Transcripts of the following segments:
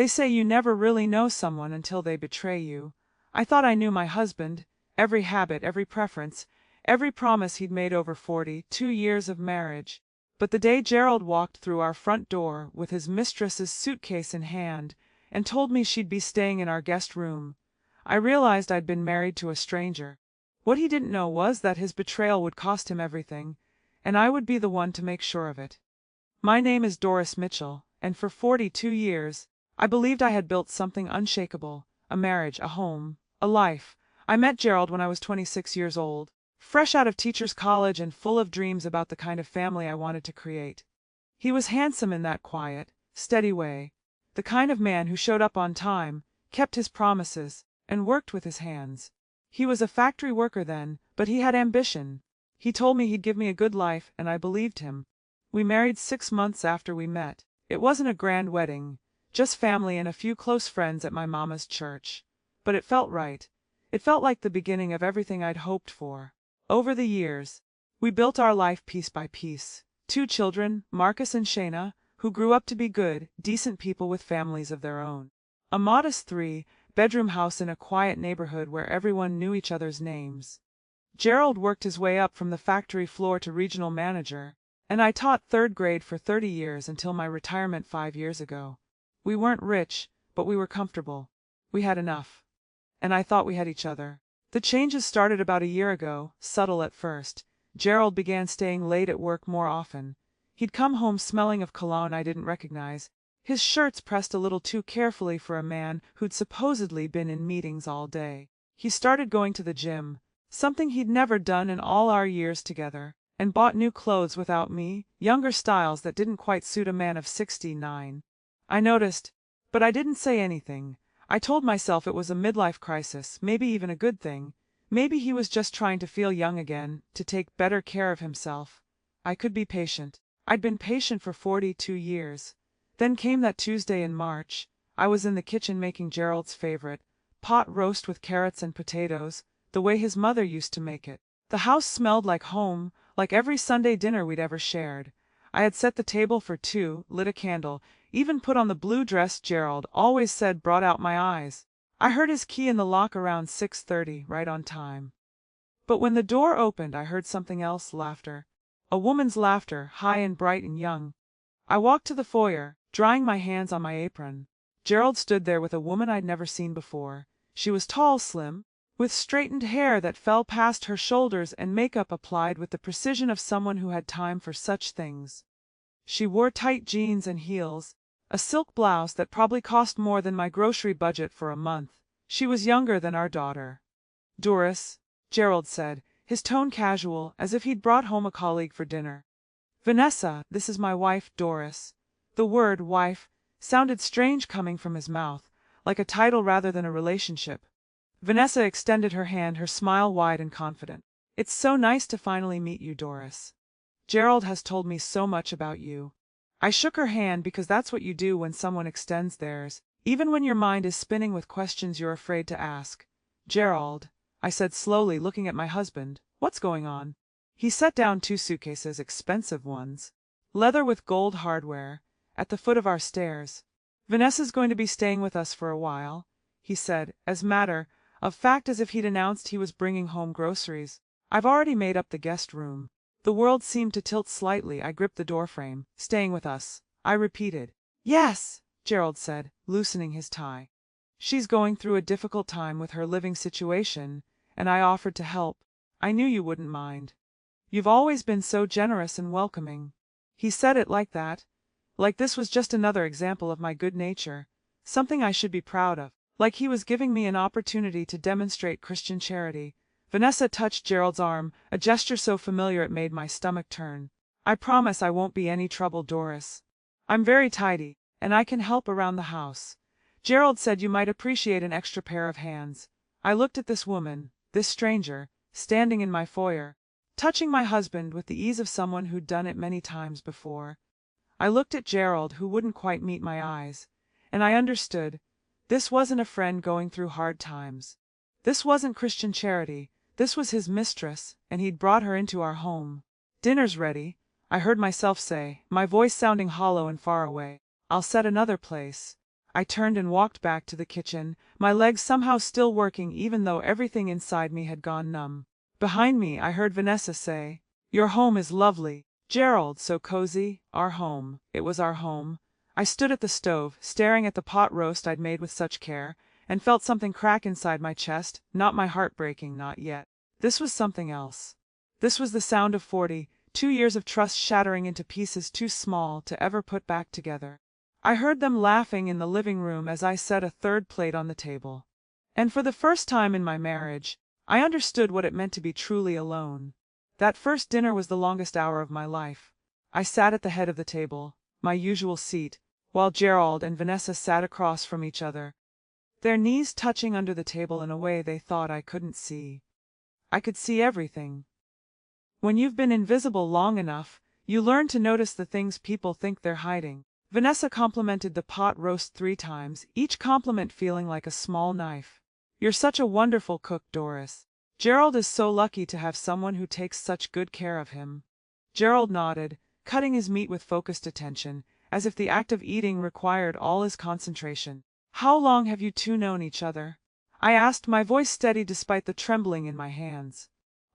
They say you never really know someone until they betray you. I thought I knew my husband, every habit, every preference, every promise he'd made over 42 years of marriage. But the day Gerald walked through our front door with his mistress's suitcase in hand and told me she'd be staying in our guest room, I realized I'd been married to a stranger. What he didn't know was that his betrayal would cost him everything, and I would be the one to make sure of it. My name is Doris Mitchell, and for 42 years, I believed I had built something unshakable, a marriage, a home, a life. I met Gerald when I was 26 years old, fresh out of teacher's college and full of dreams about the kind of family I wanted to create. He was handsome in that quiet, steady way, the kind of man who showed up on time, kept his promises, and worked with his hands. He was a factory worker then, but he had ambition. He told me he'd give me a good life, and I believed him. We married 6 months after we met. It wasn't a grand wedding, just family and a few close friends at my mama's church. But it felt right. It felt like the beginning of everything I'd hoped for. Over the years, we built our life piece by piece. 2 children, Marcus and Shayna, who grew up to be good, decent people with families of their own. A modest 3-bedroom house in a quiet neighborhood where everyone knew each other's names. Gerald worked his way up from the factory floor to regional manager, and I taught 3rd grade for 30 years until my retirement 5 years ago. We weren't rich, but we were comfortable. We had enough. And I thought we had each other. The changes started about a year ago, subtle at first. Gerald began staying late at work more often. He'd come home smelling of cologne I didn't recognize, his shirts pressed a little too carefully for a man who'd supposedly been in meetings all day. He started going to the gym, something he'd never done in all our years together, and bought new clothes without me, younger styles that didn't quite suit a man of 69. I noticed, but I didn't say anything. I told myself it was a midlife crisis, maybe even a good thing. Maybe he was just trying to feel young again, to take better care of himself. I could be patient. I'd been patient for 42 years. Then came that Tuesday in March. I was in the kitchen making Gerald's favorite, pot roast with carrots and potatoes, the way his mother used to make it. The house smelled like home, like every Sunday dinner we'd ever shared. I had set the table for 2, lit a candle, even put on the blue dress Gerald always said brought out my eyes. I heard his key in the lock around 6:30, right on time. But when the door opened, I heard something else, laughter. A woman's laughter, high and bright and young. I walked to the foyer, drying my hands on my apron. Gerald stood there with a woman I'd never seen before. She was tall, slim, with straightened hair that fell past her shoulders and makeup applied with the precision of someone who had time for such things. She wore tight jeans and heels, a silk blouse that probably cost more than my grocery budget for a month. She was younger than our daughter. "Doris," Gerald said, his tone casual, as if he'd brought home a colleague for dinner. "Vanessa, this is my wife, Doris." The word wife sounded strange coming from his mouth, like a title rather than a relationship. Vanessa extended her hand, her smile wide and confident. "It's so nice to finally meet you, Doris. Gerald has told me so much about you." I shook her hand because that's what you do when someone extends theirs, even when your mind is spinning with questions you're afraid to ask. "Gerald," I said slowly, looking at my husband, "what's going on?" He set down 2 suitcases, expensive ones, leather with gold hardware, at the foot of our stairs. "Vanessa's going to be staying with us for a while," he said, as matter of fact as if he'd announced he was bringing home groceries. "I've already made up the guest room." The world seemed to tilt slightly. I gripped the doorframe. "Staying with us," I repeated. "Yes," Gerald said, loosening his tie. "She's going through a difficult time with her living situation, and I offered to help. I knew you wouldn't mind. You've always been so generous and welcoming." He said it like that, like this was just another example of my good nature, something I should be proud of, like he was giving me an opportunity to demonstrate Christian charity. Vanessa touched Gerald's arm, a gesture so familiar it made my stomach turn. "I promise I won't be any trouble, Doris. I'm very tidy, and I can help around the house. Gerald said you might appreciate an extra pair of hands." I looked at this woman, this stranger, standing in my foyer, touching my husband with the ease of someone who'd done it many times before. I looked at Gerald, who wouldn't quite meet my eyes, and I understood. This wasn't a friend going through hard times. This wasn't Christian charity. This was his mistress, and he'd brought her into our home. "Dinner's ready," I heard myself say, my voice sounding hollow and far away. "I'll set another place." I turned and walked back to the kitchen, my legs somehow still working even though everything inside me had gone numb. Behind me, I heard Vanessa say, "Your home is lovely, Gerald, so cozy." Our home. It was our home. I stood at the stove, staring at the pot roast I'd made with such care, and felt something crack inside my chest, not my heart breaking, not yet. This was something else. This was the sound of 42 years of trust shattering into pieces too small to ever put back together. I heard them laughing in the living room as I set a third plate on the table. And for the first time in my marriage, I understood what it meant to be truly alone. That first dinner was the longest hour of my life. I sat at the head of the table, my usual seat, while Gerald and Vanessa sat across from each other, their knees touching under the table in a way they thought I couldn't see. I could see everything. When you've been invisible long enough, you learn to notice the things people think they're hiding. Vanessa complimented the pot roast 3 times, each compliment feeling like a small knife. "You're such a wonderful cook, Doris. Gerald is so lucky to have someone who takes such good care of him." Gerald nodded, cutting his meat with focused attention, as if the act of eating required all his concentration. "How long have you two known each other?" I asked, my voice steady despite the trembling in my hands.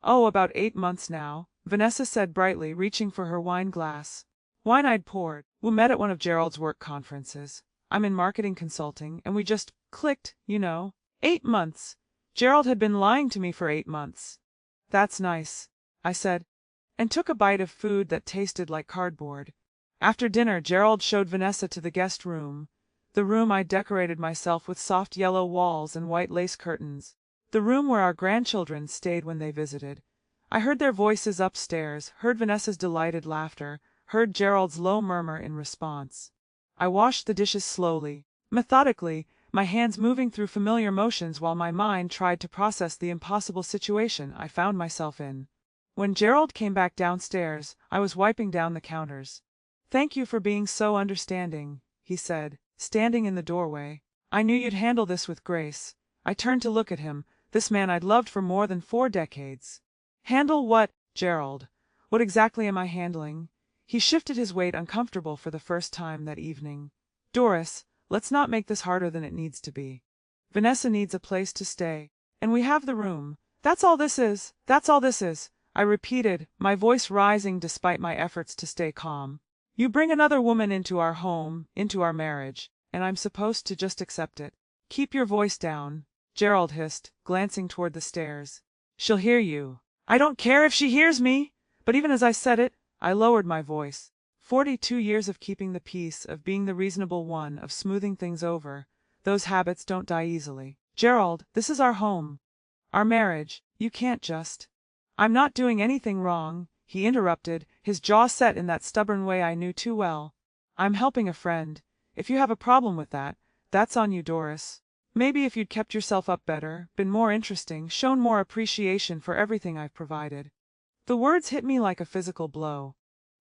"Oh, about 8 months now," Vanessa said brightly, reaching for her wine glass. Wine I'd poured. "We met at one of Gerald's work conferences. I'm in marketing consulting, and we just clicked, you know." 8 months. Gerald had been lying to me for 8 months. "That's nice," I said, and took a bite of food that tasted like cardboard. After dinner, Gerald showed Vanessa to the guest room, the room I decorated myself with soft yellow walls and white lace curtains, the room where our grandchildren stayed when they visited. I heard their voices upstairs, heard Vanessa's delighted laughter, heard Gerald's low murmur in response. I washed the dishes slowly, methodically, my hands moving through familiar motions while my mind tried to process the impossible situation I found myself in. When Gerald came back downstairs, I was wiping down the counters. "Thank you for being so understanding," he said, standing in the doorway. "I knew you'd handle this with grace." I turned to look at him, this man I'd loved for more than 4 decades. "Handle what, Gerald? What exactly am I handling?" He shifted his weight, uncomfortable for the first time that evening. "Doris, let's not make this harder than it needs to be. Vanessa needs a place to stay, and we have the room. That's all this is. That's all this is," I repeated, my voice rising despite my efforts to stay calm. "You bring another woman into our home, into our marriage, and I'm supposed to just accept it." "Keep your voice down," Gerald hissed, glancing toward the stairs. "She'll hear you." "I don't care if she hears me!" But even as I said it, I lowered my voice. 42 years of keeping the peace, of being the reasonable one, of smoothing things over. Those habits don't die easily. "Gerald, this is our home. Our marriage. You can't just—" "I'm not doing anything wrong," he interrupted, his jaw set in that stubborn way I knew too well. "I'm helping a friend. If you have a problem with that, that's on you, Doris. Maybe if you'd kept yourself up better, been more interesting, shown more appreciation for everything I've provided." The words hit me like a physical blow.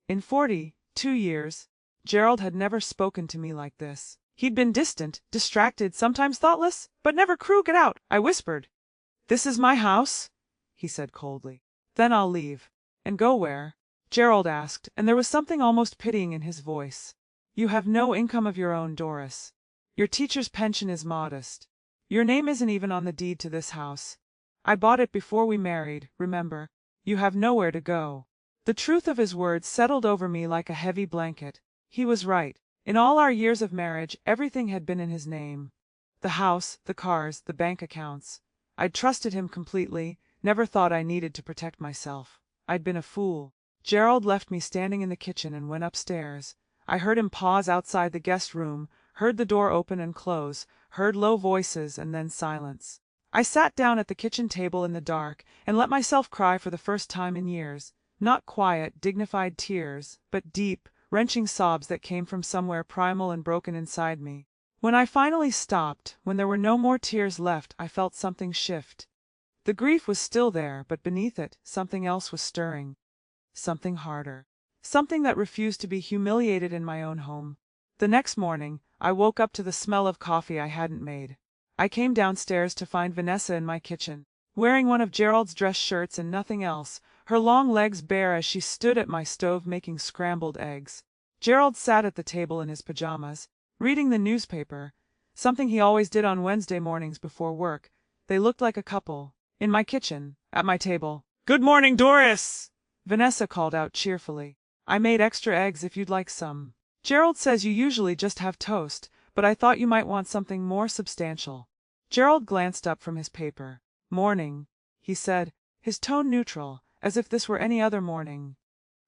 In 42 years, Gerald had never spoken to me like this. He'd been distant, distracted, sometimes thoughtless, but never cruel. "Get out," I whispered. "This is my house," he said coldly. "Then I'll leave." "And go where?" Gerald asked, and there was something almost pitying in his voice. "You have no income of your own, Doris. Your teacher's pension is modest. Your name isn't even on the deed to this house. I bought it before we married, remember. You have nowhere to go." The truth of his words settled over me like a heavy blanket. He was right. In all our years of marriage, everything had been in his name. The house, the cars, the bank accounts. I'd trusted him completely, never thought I needed to protect myself. I'd been a fool. Gerald left me standing in the kitchen and went upstairs. I heard him pause outside the guest room, heard the door open and close, heard low voices and then silence. I sat down at the kitchen table in the dark and let myself cry for the first time in years. Not quiet, dignified tears, but deep, wrenching sobs that came from somewhere primal and broken inside me. When I finally stopped, when there were no more tears left, I felt something shift. The grief was still there, but beneath it, something else was stirring. Something harder. Something that refused to be humiliated in my own home. The next morning, I woke up to the smell of coffee I hadn't made. I came downstairs to find Vanessa in my kitchen, wearing one of Gerald's dress shirts and nothing else, her long legs bare as she stood at my stove making scrambled eggs. Gerald sat at the table in his pajamas, reading the newspaper, something he always did on Wednesday mornings before work. They looked like a couple. In my kitchen, at my table. "Good morning, Doris!" Vanessa called out cheerfully. "I made extra eggs if you'd like some. Gerald says you usually just have toast, but I thought you might want something more substantial." Gerald glanced up from his paper. "Morning," he said, his tone neutral, as if this were any other morning.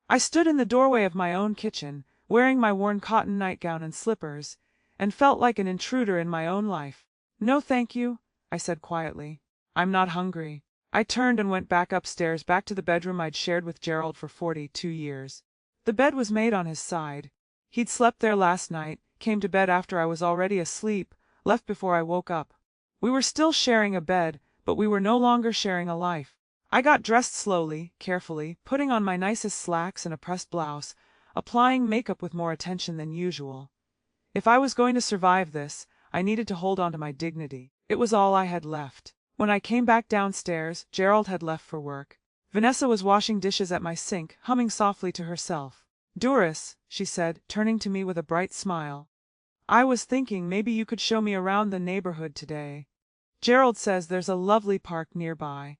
I stood in the doorway of my own kitchen, wearing my worn cotton nightgown and slippers, and felt like an intruder in my own life. "No, thank you," I said quietly. "I'm not hungry." I turned and went back upstairs, back to the bedroom I'd shared with Gerald for 42 years. The bed was made on his side. He'd slept there last night, came to bed after I was already asleep, left before I woke up. We were still sharing a bed, but we were no longer sharing a life. I got dressed slowly, carefully, putting on my nicest slacks and a pressed blouse, applying makeup with more attention than usual. If I was going to survive this, I needed to hold on to my dignity. It was all I had left. When I came back downstairs, Gerald had left for work. Vanessa was washing dishes at my sink, humming softly to herself. "Doris," she said, turning to me with a bright smile, "I was thinking maybe you could show me around the neighborhood today. Gerald says there's a lovely park nearby.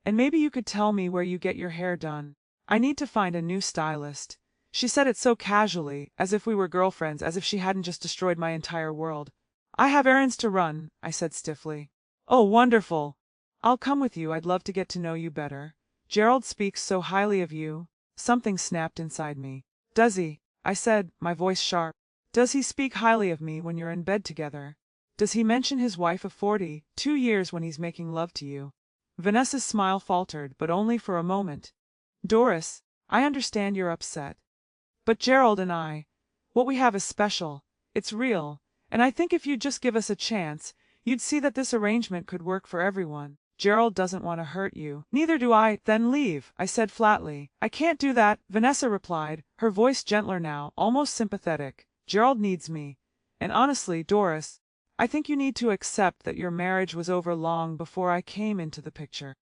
And maybe you could tell me where you get your hair done. I need to find a new stylist." She said it so casually, as if we were girlfriends, as if she hadn't just destroyed my entire world. "I have errands to run," I said stiffly. "Oh, wonderful! I'll come with you. I'd love to get to know you better. Gerald speaks so highly of you." Something snapped inside me. "Does he?" I said, my voice sharp. "Does he speak highly of me when you're in bed together? Does he mention his wife of 42 years when he's making love to you?" Vanessa's smile faltered, but only for a moment. "Doris, I understand you're upset. But Gerald and I, what we have is special. It's real. And I think if you'd just give us a chance, you'd see that this arrangement could work for everyone. Gerald doesn't want to hurt you." "Neither do I." "Then leave," I said flatly. "I can't do that," Vanessa replied, her voice gentler now, almost sympathetic. "Gerald needs me. And honestly, Doris, I think you need to accept that your marriage was over long before I came into the picture.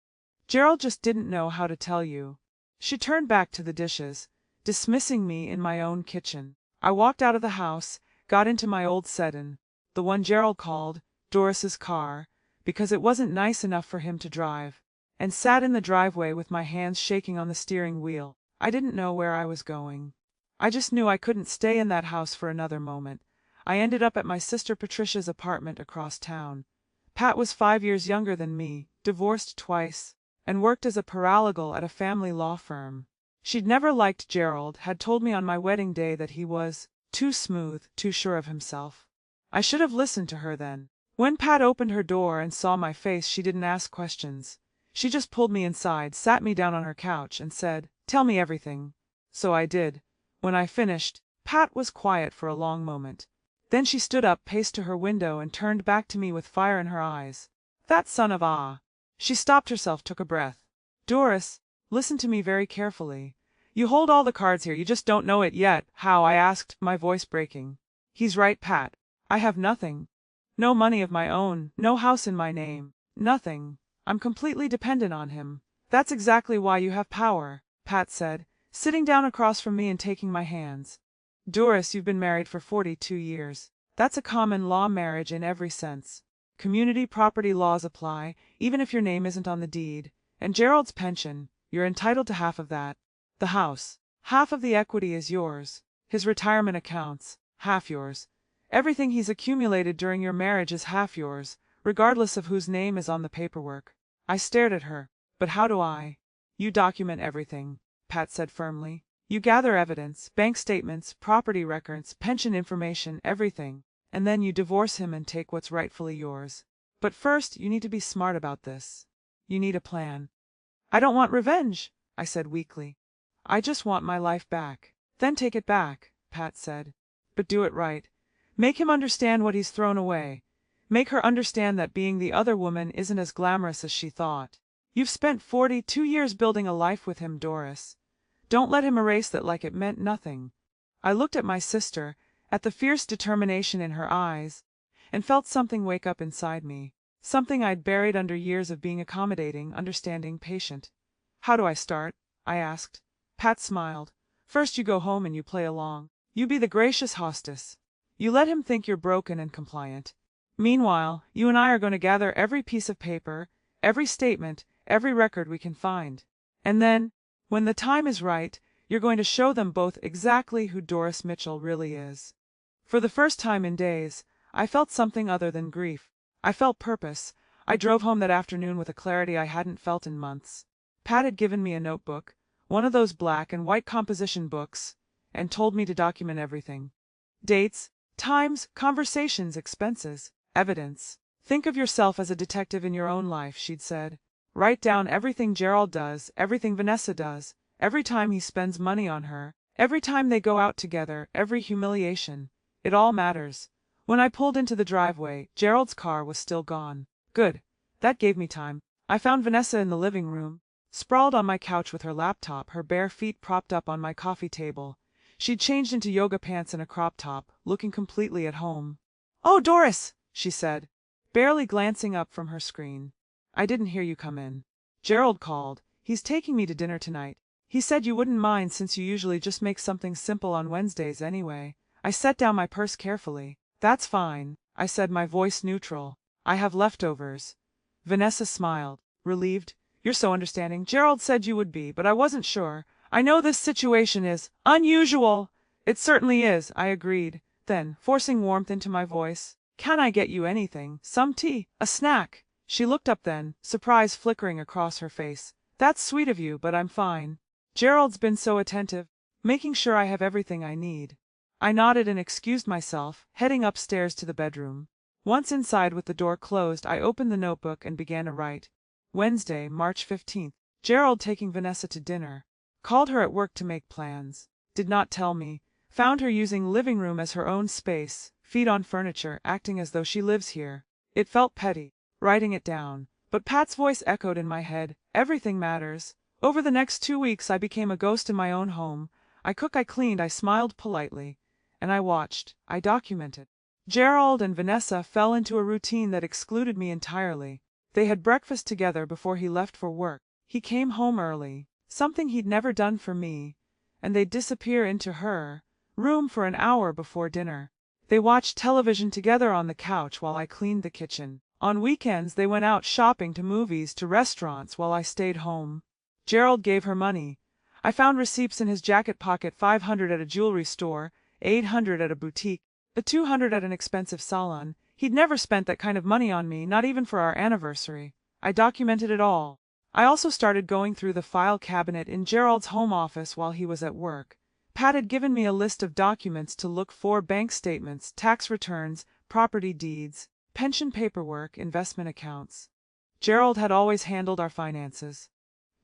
Gerald just didn't know how to tell you." She turned back to the dishes, dismissing me in my own kitchen. I walked out of the house, got into my old sedan, the one Gerald called Doris's car, because it wasn't nice enough for him to drive, and sat in the driveway with my hands shaking on the steering wheel. I didn't know where I was going. I just knew I couldn't stay in that house for another moment. I ended up at my sister Patricia's apartment across town. Pat was 5 years younger than me, divorced twice, and worked as a paralegal at a family law firm. She'd never liked Gerald, had told me on my wedding day that he was too smooth, too sure of himself. I should have listened to her then. When Pat opened her door and saw my face, she didn't ask questions. She just pulled me inside, sat me down on her couch, and said, "Tell me everything." So I did. When I finished, Pat was quiet for a long moment. Then she stood up, paced to her window, and turned back to me with fire in her eyes. "That son of a—" She stopped herself, took a breath. "Doris, listen to me very carefully. You hold all the cards here, you just don't know it yet." "How?" I asked, my voice breaking. "He's right, Pat. I have nothing. No money of my own, no house in my name, nothing. I'm completely dependent on him." "That's exactly why you have power," Pat said, sitting down across from me and taking my hands. "Doris, you've been married for 42 years. That's a common law marriage in every sense. Community property laws apply, even if your name isn't on the deed. And Gerald's pension, you're entitled to half of that. The house, half of the equity is yours. His retirement accounts, half yours. Everything he's accumulated during your marriage is half yours, regardless of whose name is on the paperwork." I stared at her. "But how do I—" "You document everything," Pat said firmly. "You gather evidence, bank statements, property records, pension information, everything. And then you divorce him and take what's rightfully yours. But first, you need to be smart about this. You need a plan." "I don't want revenge," I said weakly. "I just want my life back." "Then take it back," Pat said. "But do it right. Make him understand what he's thrown away. Make her understand that being the other woman isn't as glamorous as she thought. You've spent 42 years building a life with him, Doris. Don't let him erase that like it meant nothing." I looked at my sister, at the fierce determination in her eyes, and felt something wake up inside me. Something I'd buried under years of being accommodating, understanding, patient. "How do I start?" I asked. Pat smiled. "First you go home and you play along. You be the gracious hostess. You let him think you're broken and compliant. Meanwhile, you and I are going to gather every piece of paper, every statement, every record we can find. And then, when the time is right, you're going to show them both exactly who Doris Mitchell really is." For the first time in days, I felt something other than grief. I felt purpose. I drove home that afternoon with a clarity I hadn't felt in months. Pat had given me a notebook, one of those black and white composition books, and told me to document everything. Dates, times, conversations, expenses, evidence. "Think of yourself as a detective in your own life," she'd said. "Write down everything Gerald does, everything Vanessa does, every time he spends money on her, every time they go out together, every humiliation. It all matters." When I pulled into the driveway, Gerald's car was still gone. Good. That gave me time. I found Vanessa in the living room, sprawled on my couch with her laptop, her bare feet propped up on my coffee table. She'd changed into yoga pants and a crop top, looking completely at home. "Oh, Doris!" she said, barely glancing up from her screen. "I didn't hear you come in. Gerald called. He's taking me to dinner tonight. He said you wouldn't mind since you usually just make something simple on Wednesdays anyway." I set down my purse carefully. "That's fine," I said, my voice neutral. "I have leftovers." Vanessa smiled, relieved. "You're so understanding. Gerald said you would be, but I wasn't sure. I know this situation is unusual." "It certainly is," I agreed. Then, forcing warmth into my voice, "Can I get you anything? Some tea? A snack?" She looked up then, surprise flickering across her face. "That's sweet of you, but I'm fine. Gerald's been so attentive, making sure I have everything I need." I nodded and excused myself, heading upstairs to the bedroom. Once inside with the door closed, I opened the notebook and began to write. Wednesday, March 15th. Gerald taking Vanessa to dinner. Called her at work to make plans. Did not tell me. Found her using living room as her own space, feet on furniture, acting as though she lives here. It felt petty, writing it down. But Pat's voice echoed in my head. Everything matters. Over the next 2 weeks I became a ghost in my own home. I cooked, I cleaned, I smiled politely. And I watched, I documented. Gerald and Vanessa fell into a routine that excluded me entirely. They had breakfast together before he left for work. He came home early, something he'd never done for me, and they'd disappear into her room for an hour before dinner. They watched television together on the couch while I cleaned the kitchen. On weekends they went out shopping, to movies, to restaurants, while I stayed home. Gerald gave her money. I found receipts in his jacket pocket: 500 at a jewelry store, 800 at a boutique, the 200 at an expensive salon. He'd never spent that kind of money on me, not even for our anniversary. I documented it all. I also started going through the file cabinet in Gerald's home office while he was at work. Pat had given me a list of documents to look for: bank statements, tax returns, property deeds, pension paperwork, investment accounts. Gerald had always handled our finances.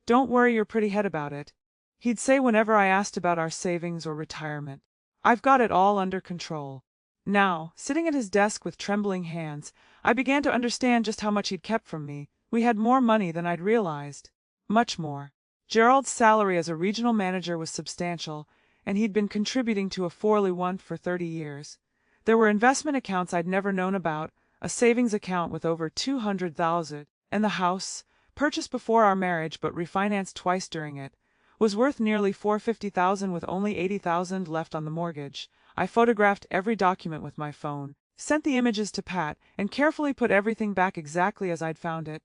"Don't worry your pretty head about it," he'd say whenever I asked about our savings or retirement. "I've got it all under control." Now, sitting at his desk with trembling hands, I began to understand just how much he'd kept from me. We had more money than I'd realized. Much more. Gerald's salary as a regional manager was substantial, and he'd been contributing to a 401 for 30 years. There were investment accounts I'd never known about, a savings account with over 200,000, and the house, purchased before our marriage but refinanced twice during it, was worth nearly $450,000 with only $80,000 left on the mortgage. I photographed every document with my phone, sent the images to Pat, and carefully put everything back exactly as I'd found it.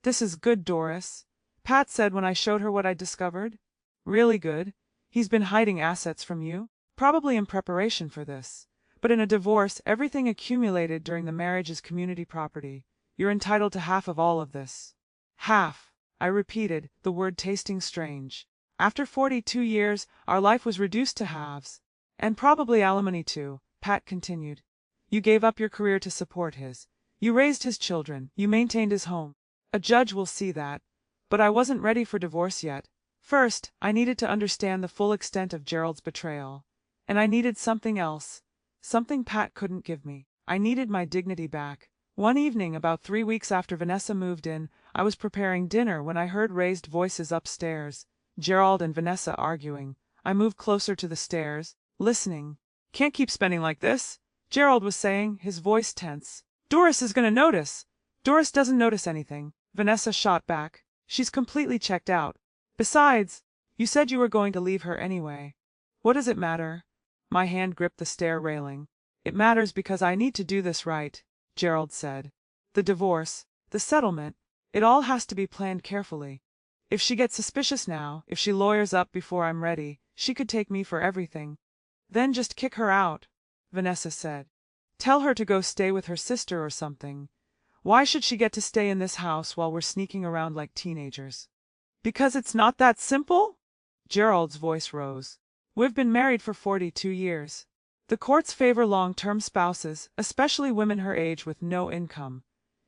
"This is good, Doris," Pat said when I showed her what I'd discovered. "Really good. He's been hiding assets from you, probably in preparation for this. But in a divorce, everything accumulated during the marriage is community property. You're entitled to half of all of this." "Half," I repeated, the word tasting strange. "After 42 years, our life was reduced to halves. And probably alimony too," Pat continued. "You gave up your career to support his. You raised his children. You maintained his home. A judge will see that. But I wasn't ready for divorce yet. First, I needed to understand the full extent of Gerald's betrayal. And I needed something else. Something Pat couldn't give me. I needed my dignity back. One evening, about 3 weeks after Vanessa moved in, I was preparing dinner when I heard raised voices upstairs. Gerald and Vanessa arguing. I moved closer to the stairs, listening. "Can't keep spending like this," Gerald was saying, his voice tense. "Doris is going to notice." "Doris doesn't notice anything," Vanessa shot back. "She's completely checked out. Besides, you said you were going to leave her anyway." "What does it matter?" My hand gripped the stair railing. "It matters because I need to do this right." Gerald said. The divorce, the settlement, it all has to be planned carefully. If she gets suspicious now, if she lawyers up before I'm ready, she could take me for everything. Then just kick her out, Vanessa said. Tell her to go stay with her sister or something. Why should she get to stay in this house while we're sneaking around like teenagers? Because it's not that simple? Gerald's voice rose. We've been married for 42 years. The courts favor long-term spouses, especially women her age with no income.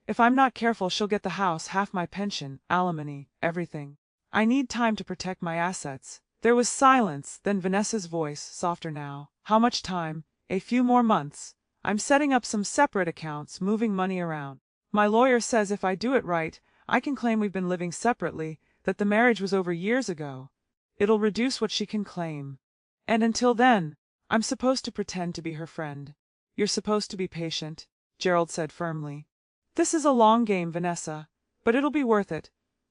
If I'm not careful, she'll get the house, half my pension, alimony, everything. I need time to protect my assets. There was silence, then Vanessa's voice, softer now. How much time? A few more months. I'm setting up some separate accounts, moving money around. My lawyer says if I do it right, I can claim we've been living separately, that the marriage was over years ago. It'll reduce what she can claim. And until then, I'm supposed to pretend to be her friend. You're supposed to be patient, Gerald said firmly. This is a long game, Vanessa, but it'll be worth it.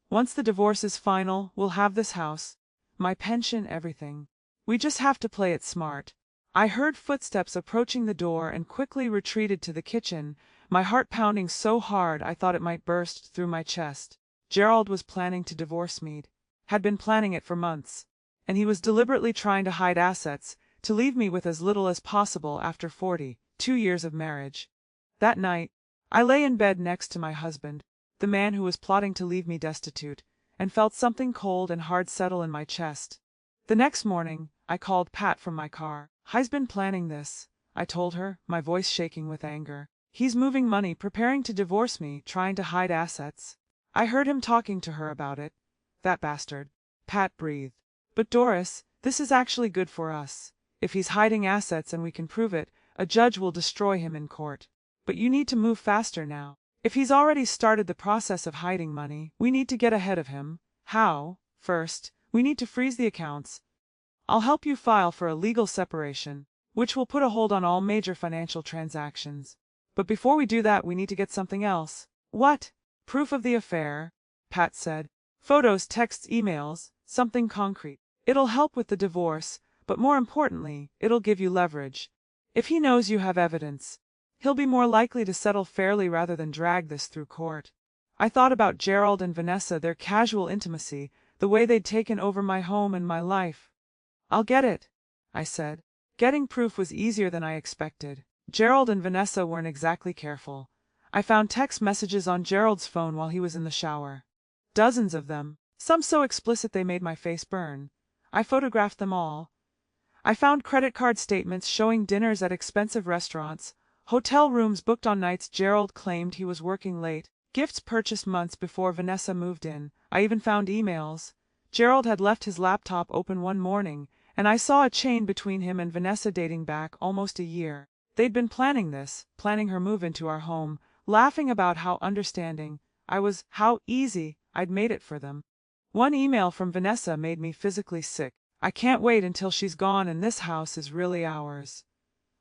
Once the divorce is final, we'll have this house, my pension, everything. We just have to play it smart. I heard footsteps approaching the door and quickly retreated to the kitchen, my heart pounding so hard I thought it might burst through my chest. Gerald was planning to divorce me, had been planning it for months, and he was deliberately trying to hide assets, to leave me with as little as possible after 42 years of marriage. That night, I lay in bed next to my husband, the man who was plotting to leave me destitute, and felt something cold and hard settle in my chest. The next morning, I called Pat from my car. He's been planning this, I told her, my voice shaking with anger. He's moving money, preparing to divorce me, trying to hide assets. I heard him talking to her about it. That bastard. Pat breathed. But Doris, this is actually good for us. If he's hiding assets and we can prove it, a judge will destroy him in court. But you need to move faster now. If he's already started the process of hiding money, we need to get ahead of him. How? First, we need to freeze the accounts. I'll help you file for a legal separation, which will put a hold on all major financial transactions. But before we do that, we need to get something else. What? Proof of the affair, Pat said. Photos, texts, emails, something concrete. It'll help with the divorce, but more importantly, it'll give you leverage. If he knows you have evidence, he'll be more likely to settle fairly rather than drag this through court. I thought about Gerald and Vanessa, their casual intimacy, the way they'd taken over my home and my life. I'll get it, I said. Getting proof was easier than I expected. Gerald and Vanessa weren't exactly careful. I found text messages on Gerald's phone while he was in the shower. Dozens of them, some so explicit they made my face burn. I photographed them all. I found credit card statements showing dinners at expensive restaurants, hotel rooms booked on nights Gerald claimed he was working late, gifts purchased months before Vanessa moved in. I even found emails. Gerald had left his laptop open one morning, and I saw a chain between him and Vanessa dating back almost a year. They'd been planning this, planning her move into our home, laughing about how understanding I was, how easy I'd made it for them. One email from Vanessa made me physically sick. I can't wait until she's gone and this house is really ours.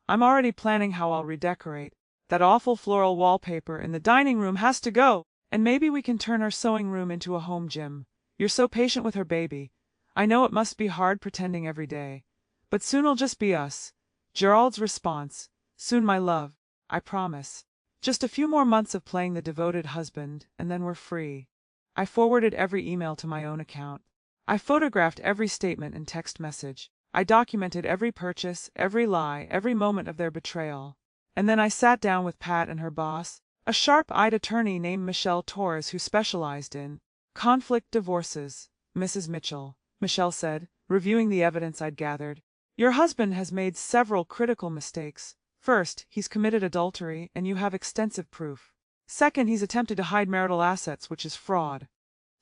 I'm already planning how I'll redecorate. That awful floral wallpaper in the dining room has to go, and maybe we can turn our sewing room into a home gym. You're so patient with her baby. I know it must be hard pretending every day. But soon it'll just be us. Gerald's response. Soon, my love. I promise. Just a few more months of playing the devoted husband, and then we're free. I forwarded every email to my own account. I photographed every statement and text message. I documented every purchase, every lie, every moment of their betrayal. And then I sat down with Pat and her boss, a sharp-eyed attorney named Michelle Torres who specialized in conflict divorces. Mrs. Mitchell, Michelle said, reviewing the evidence I'd gathered. Your husband has made several critical mistakes. First, he's committed adultery, and you have extensive proof. Second, he's attempted to hide marital assets, which is fraud.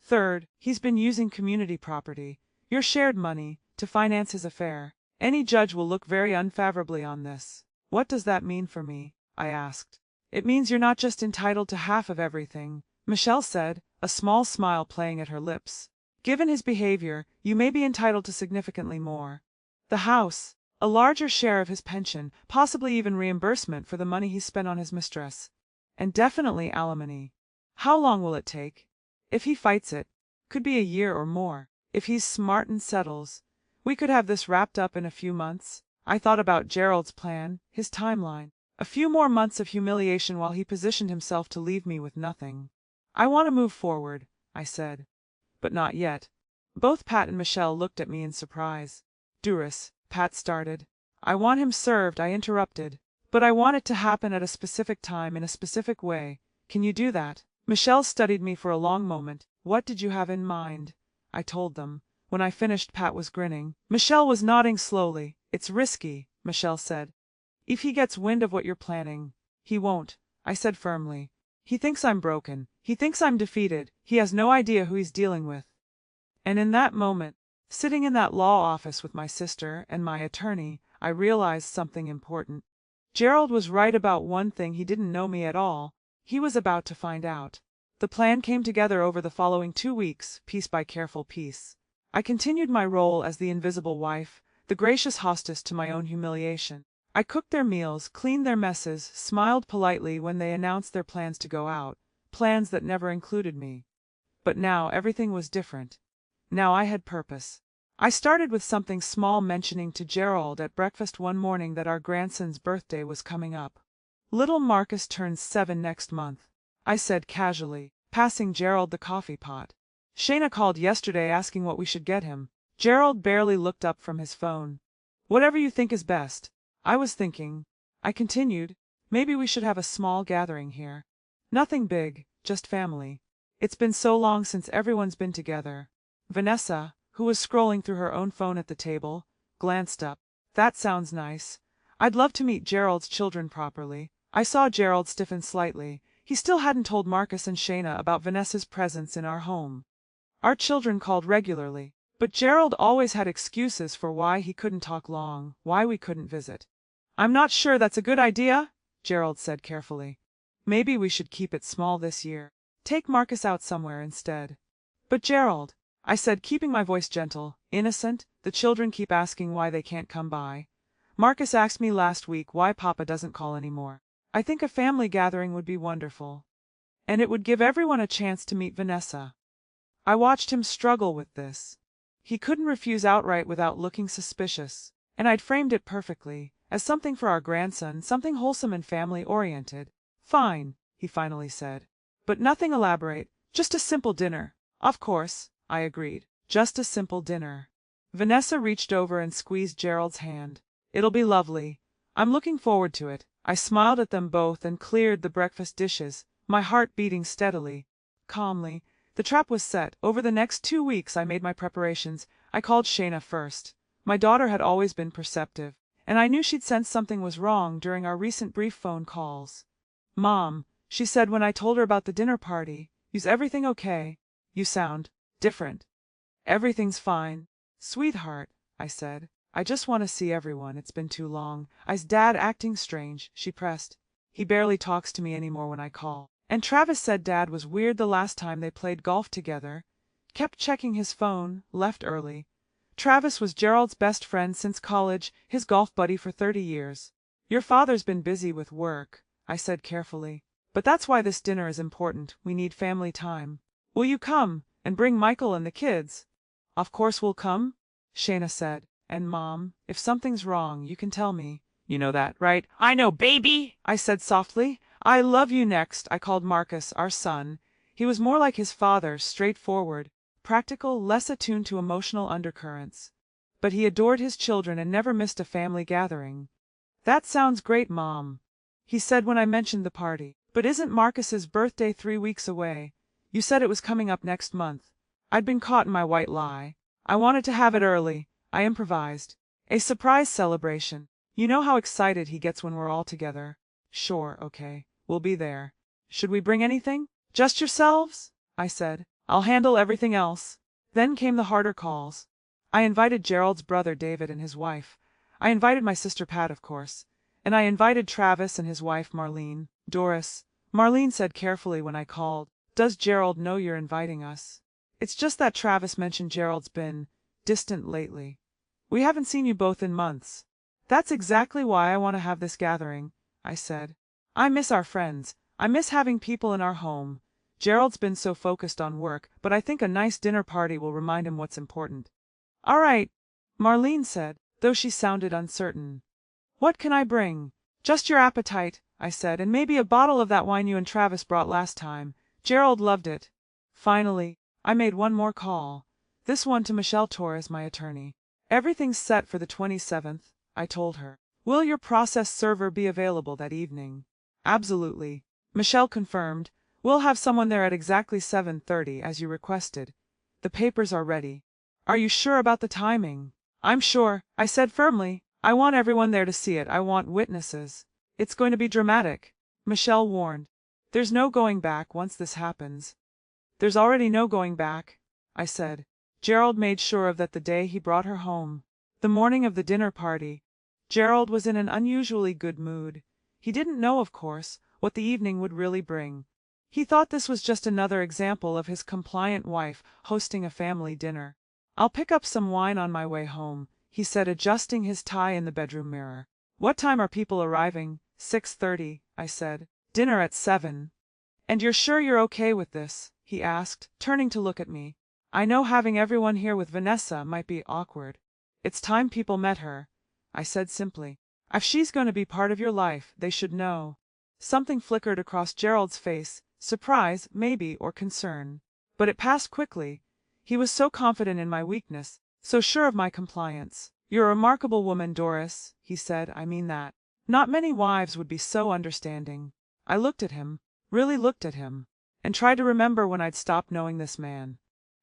Third, he's been using community property, your shared money, to finance his affair. Any judge will look very unfavorably on this. What does that mean for me? I asked. It means you're not just entitled to half of everything, Michelle said, a small smile playing at her lips. Given his behavior, you may be entitled to significantly more. The house, a larger share of his pension, possibly even reimbursement for the money he spent on his mistress. And definitely alimony. How long will it take? If he fights it, could be a year or more. If he's smart and settles, we could have this wrapped up in a few months. I thought about Gerald's plan, his timeline. A few more months of humiliation while he positioned himself to leave me with nothing. I want to move forward, I said. But not yet. Both Pat and Michelle looked at me in surprise. Doris, Pat started. I want him served, I interrupted. But I want it to happen at a specific time in a specific way. Can you do that? Michelle studied me for a long moment. What did you have in mind? I told them. When I finished, Pat was grinning. Michelle was nodding slowly. It's risky, Michelle said. If he gets wind of what you're planning. He won't, I said firmly. He thinks I'm broken. He thinks I'm defeated. He has no idea who he's dealing with. And in that moment, sitting in that law office with my sister and my attorney, I realized something important. Gerald was right about one thing: he didn't know me at all. He was about to find out. The plan came together over the following 2 weeks, piece by careful piece. I continued my role as the invisible wife, the gracious hostess to my own humiliation. I cooked their meals, cleaned their messes, smiled politely when they announced their plans to go out, plans that never included me. But now everything was different. Now I had purpose. I started with something small, mentioning to Gerald at breakfast one morning that our grandson's birthday was coming up. Little Marcus turns 7 next month, I said casually, passing Gerald the coffee pot. Shayna called yesterday asking what we should get him. Gerald barely looked up from his phone. Whatever you think is best. I was thinking, I continued, maybe we should have a small gathering here. Nothing big, just family. It's been so long since everyone's been together. Vanessa, who was scrolling through her own phone at the table, glanced up. That sounds nice. I'd love to meet Gerald's children properly. I saw Gerald stiffen slightly. He still hadn't told Marcus and Shayna about Vanessa's presence in our home. Our children called regularly, but Gerald always had excuses for why he couldn't talk long, why we couldn't visit. I'm not sure that's a good idea, Gerald said carefully. Maybe we should keep it small this year. Take Marcus out somewhere instead. But Gerald, I said, keeping my voice gentle, innocent, the children keep asking why they can't come by. Marcus asked me last week why Papa doesn't call anymore. I think a family gathering would be wonderful. And it would give everyone a chance to meet Vanessa. I watched him struggle with this. He couldn't refuse outright without looking suspicious, and I'd framed it perfectly, as something for our grandson, something wholesome and family-oriented. Fine, he finally said. But nothing elaborate, just a simple dinner. Of course, I agreed. Just a simple dinner. Vanessa reached over and squeezed Gerald's hand. It'll be lovely. I'm looking forward to it. I smiled at them both and cleared the breakfast dishes, my heart beating steadily. Calmly, the trap was set. Over the next 2 weeks I made my preparations. I called Shayna first. My daughter had always been perceptive, and I knew she'd sensed something was wrong during our recent brief phone calls. Mom, she said when I told her about the dinner party, is everything okay? You sound different. Everything's fine. Sweetheart, I said. I just want to see everyone. It's been too long. Is Dad acting strange? She pressed. He barely talks to me anymore when I call. And Travis said Dad was weird the last time they played golf together. Kept checking his phone, left early. Travis was Gerald's best friend since college, his golf buddy for 30 years. Your father's been busy with work, I said carefully. But that's why this dinner is important. We need family time. Will you come, and bring Michael and the kids? Of course we'll come, Shayna said. And Mom, if something's wrong, you can tell me. You know that, right? I know, baby, I said softly. I love you. Next, I called Marcus, our son. He was more like his father, straightforward, practical, less attuned to emotional undercurrents. But he adored his children and never missed a family gathering. That sounds great, Mom, he said when I mentioned the party. But isn't Marcus's birthday 3 weeks away? You said it was coming up next month. I'd been caught in my white lie. I wanted to have it early. I improvised. A surprise celebration. You know how excited he gets when we're all together. Sure, okay. We'll be there. Should we bring anything? Just yourselves? I said. I'll handle everything else. Then came the harder calls. I invited Gerald's brother David and his wife. I invited my sister Pat, of course. And I invited Travis and his wife Marlene. Doris, Marlene said carefully when I called, does Gerald know you're inviting us? It's just that Travis mentioned Gerald's been distant lately. We haven't seen you both in months. That's exactly why I want to have this gathering, I said. I miss our friends. I miss having people in our home. Gerald's been so focused on work, but I think a nice dinner party will remind him what's important. All right, Marlene said, though she sounded uncertain. What can I bring? Just your appetite, I said, and maybe a bottle of that wine you and Travis brought last time. Gerald loved it. Finally, I made one more call. This one to Michelle Torres, my attorney. Everything's set for the 27th, I told her. Will your process server be available that evening? Absolutely, Michelle confirmed. We'll have someone there at exactly 7:30 as you requested. The papers are ready. Are you sure about the timing? I'm sure, I said firmly. I want everyone there to see it. I want witnesses. It's going to be dramatic, Michelle warned. There's no going back once this happens. There's already no going back, I said. Gerald made sure of that the day he brought her home. The morning of the dinner party, Gerald was in an unusually good mood. He didn't know, of course, what the evening would really bring. He thought this was just another example of his compliant wife hosting a family dinner. I'll pick up some wine on my way home, he said, adjusting his tie in the bedroom mirror. What time are people arriving? 6:30, I said. Dinner at 7. And you're sure you're okay with this? He asked, turning to look at me. I know having everyone here with Vanessa might be awkward. It's time people met her, I said simply. If she's going to be part of your life, they should know. Something flickered across Gerald's face, surprise, maybe, or concern. But it passed quickly. He was so confident in my weakness, so sure of my compliance. You're a remarkable woman, Doris, he said. I mean that. Not many wives would be so understanding. I looked at him, really looked at him, and tried to remember when I'd stopped knowing this man.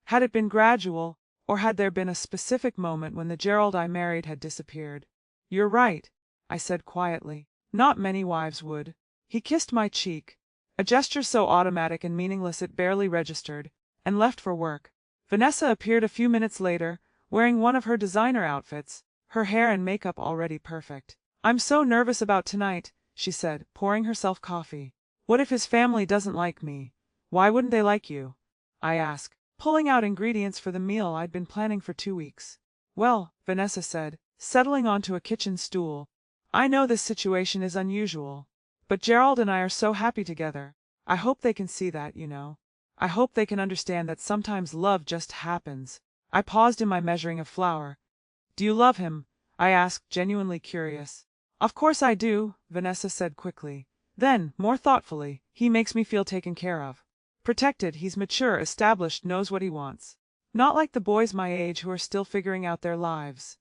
Had it been gradual, or had there been a specific moment when the Gerald I married had disappeared? You're right, I said quietly. Not many wives would. He kissed my cheek, a gesture so automatic and meaningless it barely registered, and left for work. Vanessa appeared a few minutes later, wearing one of her designer outfits, her hair and makeup already perfect. I'm so nervous about tonight, she said, pouring herself coffee. What if his family doesn't like me? Why wouldn't they like you? I asked, pulling out ingredients for the meal I'd been planning for 2 weeks. Well, Vanessa said, settling onto a kitchen stool, I know this situation is unusual, but Gerald and I are so happy together. I hope they can see that, you know. I hope they can understand that sometimes love just happens. I paused in my measuring of flour. Do you love him? I asked, genuinely curious. Of course I do, Vanessa said quickly. Then, more thoughtfully, he makes me feel taken care of. Protected, he's mature, established, knows what he wants. Not like the boys my age who are still figuring out their lives.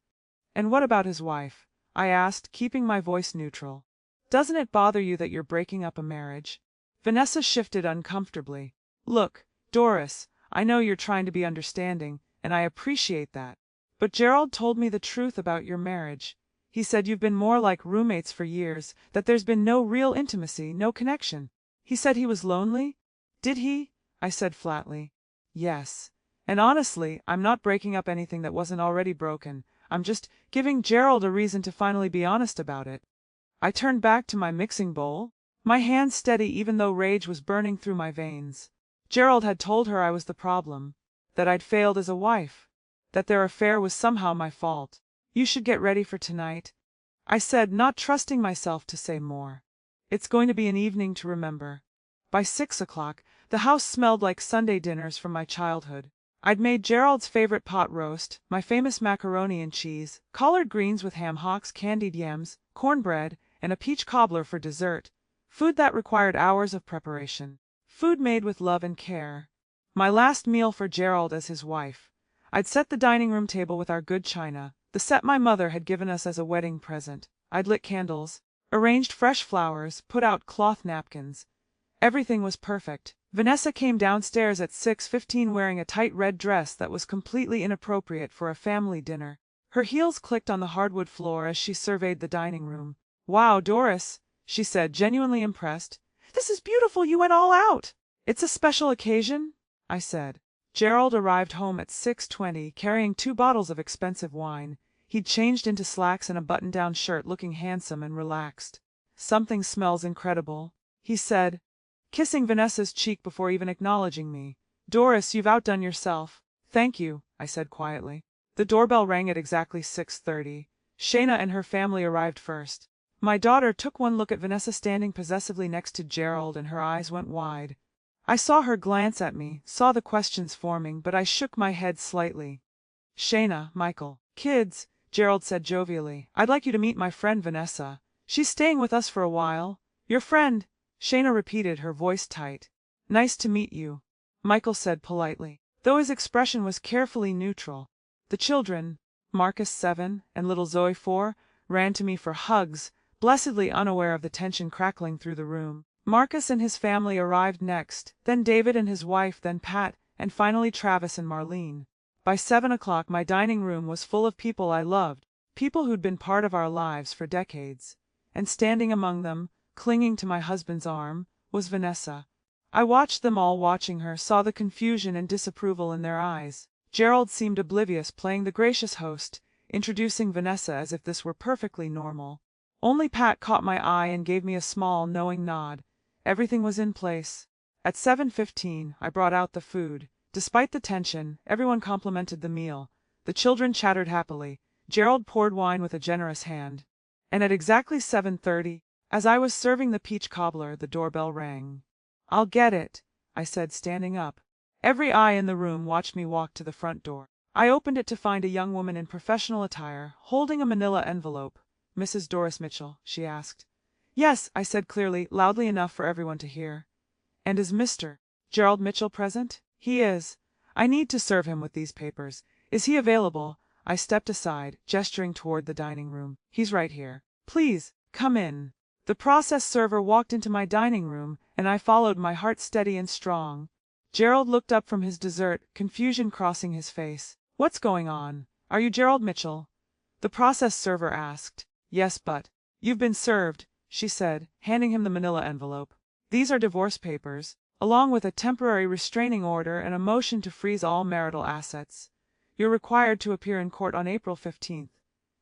And what about his wife? I asked, keeping my voice neutral. Doesn't it bother you that you're breaking up a marriage? Vanessa shifted uncomfortably. Look, Doris, I know you're trying to be understanding, and I appreciate that. But Gerald told me the truth about your marriage. He said you've been more like roommates for years, that there's been no real intimacy, no connection. He said he was lonely? Did he? I said flatly. Yes. And honestly, I'm not breaking up anything that wasn't already broken. I'm just giving Gerald a reason to finally be honest about it. I turned back to my mixing bowl, my hand steady even though rage was burning through my veins. Gerald had told her I was the problem, that I'd failed as a wife, that their affair was somehow my fault. You should get ready for tonight, I said, not trusting myself to say more. It's going to be an evening to remember. By 6 o'clock, the house smelled like Sunday dinners from my childhood. I'd made Gerald's favorite pot roast, my famous macaroni and cheese, collard greens with ham hocks, candied yams, cornbread, and a peach cobbler for dessert. Food that required hours of preparation. Food made with love and care. My last meal for Gerald as his wife. I'd set the dining room table with our good china, the set my mother had given us as a wedding present. I'd lit candles, arranged fresh flowers, put out cloth napkins. Everything was perfect. Vanessa came downstairs at 6:15 wearing a tight red dress that was completely inappropriate for a family dinner. Her heels clicked on the hardwood floor as she surveyed the dining room. Wow, Doris, she said, genuinely impressed. This is beautiful, you went all out. It's a special occasion, I said. Gerald arrived home at 6:20 carrying 2 bottles of expensive wine. He'd changed into slacks and a button-down shirt, looking handsome and relaxed. Something smells incredible, he said, kissing Vanessa's cheek before even acknowledging me. Doris, you've outdone yourself. Thank you, I said quietly. The doorbell rang at exactly 6:30. Shayna and her family arrived first. My daughter took one look at Vanessa standing possessively next to Gerald and her eyes went wide. I saw her glance at me, saw the questions forming, but I shook my head slightly. Shayna, Michael, kids, Gerald said jovially, I'd like you to meet my friend Vanessa. She's staying with us for a while. Your friend, Shayna repeated, her voice tight. Nice to meet you, Michael said politely, though his expression was carefully neutral. The children, Marcus 7 and little Zoe 4, ran to me for hugs, blessedly unaware of the tension crackling through the room. Marcus and his family arrived next, then David and his wife, then Pat, and finally Travis and Marlene. By 7 o'clock my dining room was full of people I loved, people who'd been part of our lives for decades. And standing among them, clinging to my husband's arm, was Vanessa. I watched them all, watching her, saw the confusion and disapproval in their eyes. Gerald seemed oblivious, playing the gracious host, introducing Vanessa as if this were perfectly normal. Only Pat caught my eye and gave me a small, knowing nod. Everything was in place. At 7:15, I brought out the food. Despite the tension, everyone complimented the meal. The children chattered happily. Gerald poured wine with a generous hand. And at exactly 7:30, as I was serving the peach cobbler, the doorbell rang. I'll get it, I said, standing up. Every eye in the room watched me walk to the front door. I opened it to find a young woman in professional attire, holding a manila envelope. Mrs. Doris Mitchell, she asked. Yes, I said clearly, loudly enough for everyone to hear. And is Mr. Gerald Mitchell present? He is. I need to serve him with these papers. Is he available? I stepped aside, gesturing toward the dining room. He's right here. Please, come in. The process server walked into my dining room, and I followed, my heart steady and strong. Gerald looked up from his dessert, confusion crossing his face. What's going on? Are you Gerald Mitchell? The process server asked. Yes, but you've been served, she said, handing him the manila envelope. These are divorce papers, along with a temporary restraining order and a motion to freeze all marital assets. You're required to appear in court on April 15th.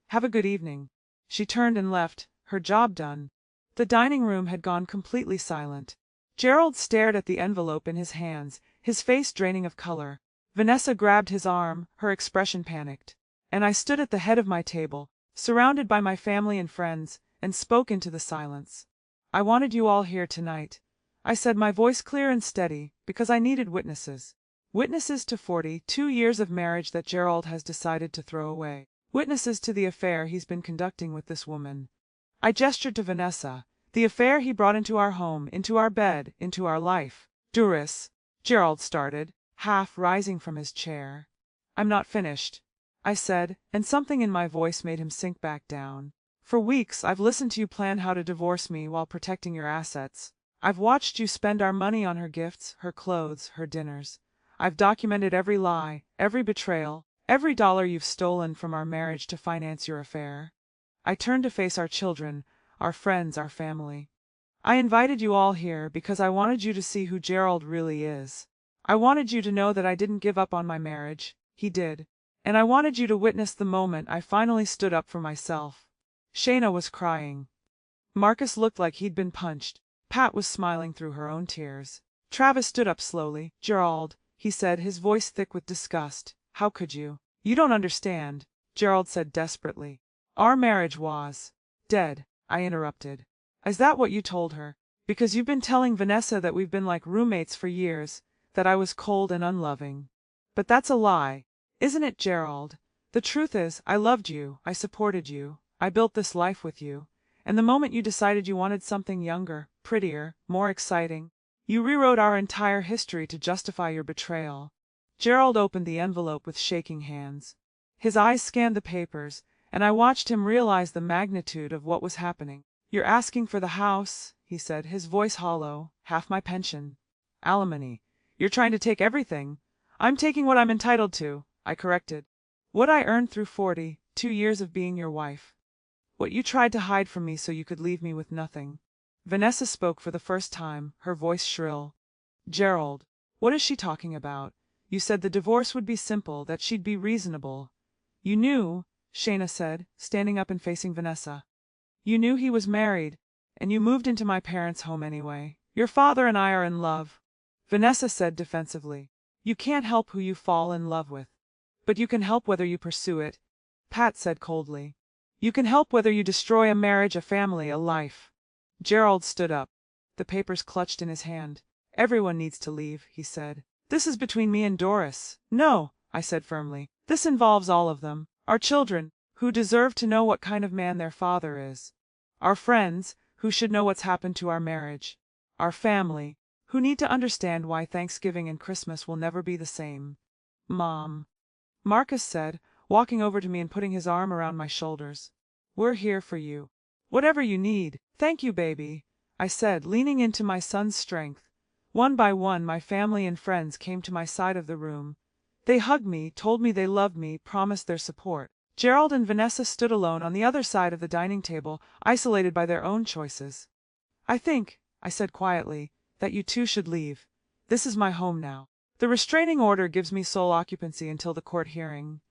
Have a good evening. She turned and left, her job done. The dining room had gone completely silent. Gerald stared at the envelope in his hands, his face draining of color. Vanessa grabbed his arm, her expression panicked. And I stood at the head of my table, surrounded by my family and friends, and spoke into the silence. I wanted you all here tonight, I said, my voice clear and steady, because I needed witnesses. Witnesses to 42 years of marriage that Gerald has decided to throw away. Witnesses to the affair he's been conducting with this woman. I gestured to Vanessa. The affair he brought into our home, into our bed, into our life. Doris, Gerald started, half rising from his chair. I'm not finished, I said, and something in my voice made him sink back down. For weeks I've listened to you plan how to divorce me while protecting your assets. I've watched you spend our money on her gifts, her clothes, her dinners. I've documented every lie, every betrayal, every dollar you've stolen from our marriage to finance your affair. I turned to face our children, our friends, our family. I invited you all here because I wanted you to see who Gerald really is. I wanted you to know that I didn't give up on my marriage. He did. And I wanted you to witness the moment I finally stood up for myself. Shayna was crying. Marcus looked like he'd been punched. Pat was smiling through her own tears. Travis stood up slowly. Gerald, he said, his voice thick with disgust. How could you? You don't understand, Gerald said desperately. Our marriage was dead, I interrupted. Is that what you told her? Because you've been telling Vanessa that we've been like roommates for years, that I was cold and unloving. But that's a lie, isn't it, Gerald? The truth is, I loved you, I supported you, I built this life with you, and the moment you decided you wanted something younger, prettier, more exciting, you rewrote our entire history to justify your betrayal. Gerald opened the envelope with shaking hands. His eyes scanned the papers, and I watched him realize the magnitude of what was happening. You're asking for the house, he said, his voice hollow, half my pension. Alimony. You're trying to take everything. I'm taking what I'm entitled to, I corrected. What I earned through 42 years of being your wife. What you tried to hide from me so you could leave me with nothing. Vanessa spoke for the first time, her voice shrill. Gerald, what is she talking about? You said the divorce would be simple, that she'd be reasonable. You knew, Shayna said, standing up and facing Vanessa. You knew he was married, and you moved into my parents' home anyway. Your father and I are in love, Vanessa said defensively. You can't help who you fall in love with. But you can help whether you pursue it, Pat said coldly. You can help whether you destroy a marriage, a family, a life. Gerald stood up, the papers clutched in his hand. Everyone needs to leave, he said. This is between me and Doris. No, I said firmly. This involves all of them, our children, who deserve to know what kind of man their father is. Our friends, who should know what's happened to our marriage. Our family, who need to understand why Thanksgiving and Christmas will never be the same. Mom, Marcus said, walking over to me and putting his arm around my shoulders. We're here for you. Whatever you need. Thank you, baby, I said, leaning into my son's strength. One by one, my family and friends came to my side of the room. They hugged me, told me they loved me, promised their support. Gerald and Vanessa stood alone on the other side of the dining table, isolated by their own choices. I think, I said quietly, that you two should leave. This is my home now. The restraining order gives me sole occupancy until the court hearing.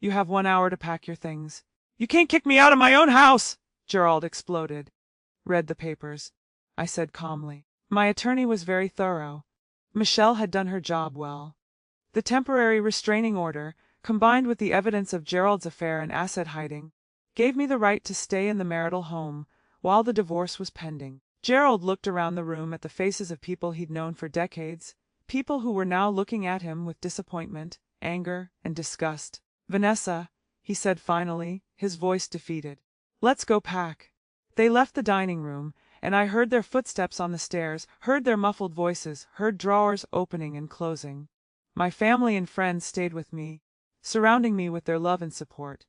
You have 1 hour to pack your things. You can't kick me out of my own house! Gerald exploded. Read the papers, I said calmly. My attorney was very thorough. Michelle had done her job well. The temporary restraining order, combined with the evidence of Gerald's affair and asset hiding, gave me the right to stay in the marital home while the divorce was pending. Gerald looked around the room at the faces of people he'd known for decades, people who were now looking at him with disappointment, anger, and disgust. Vanessa, he said finally, his voice defeated. Let's go pack. They left the dining room, and I heard their footsteps on the stairs, heard their muffled voices, heard drawers opening and closing. My family and friends stayed with me, surrounding me with their love and support.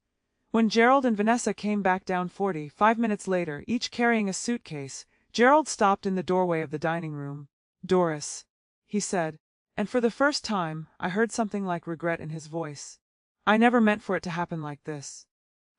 When Gerald and Vanessa came back down 45 minutes later, each carrying a suitcase, Gerald stopped in the doorway of the dining room. Doris, he said, and for the first time, I heard something like regret in his voice. I never meant for it to happen like this.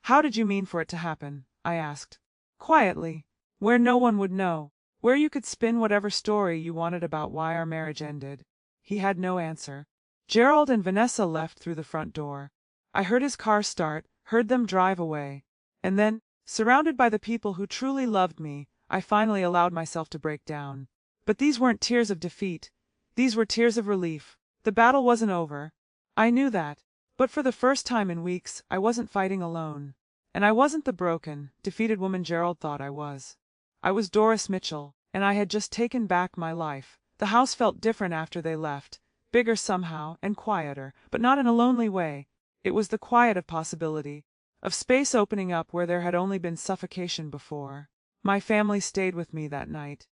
How did you mean for it to happen? I asked. Quietly, where no one would know, where you could spin whatever story you wanted about why our marriage ended. He had no answer. Gerald and Vanessa left through the front door. I heard his car start, heard them drive away. And then, surrounded by the people who truly loved me, I finally allowed myself to break down. But these weren't tears of defeat. These were tears of relief. The battle wasn't over. I knew that. But for the first time in weeks, I wasn't fighting alone. And I wasn't the broken, defeated woman Gerald thought I was. I was Doris Mitchell, and I had just taken back my life. The house felt different after they left, bigger somehow, and quieter, but not in a lonely way. It was the quiet of possibility, of space opening up where there had only been suffocation before. My family stayed with me that night.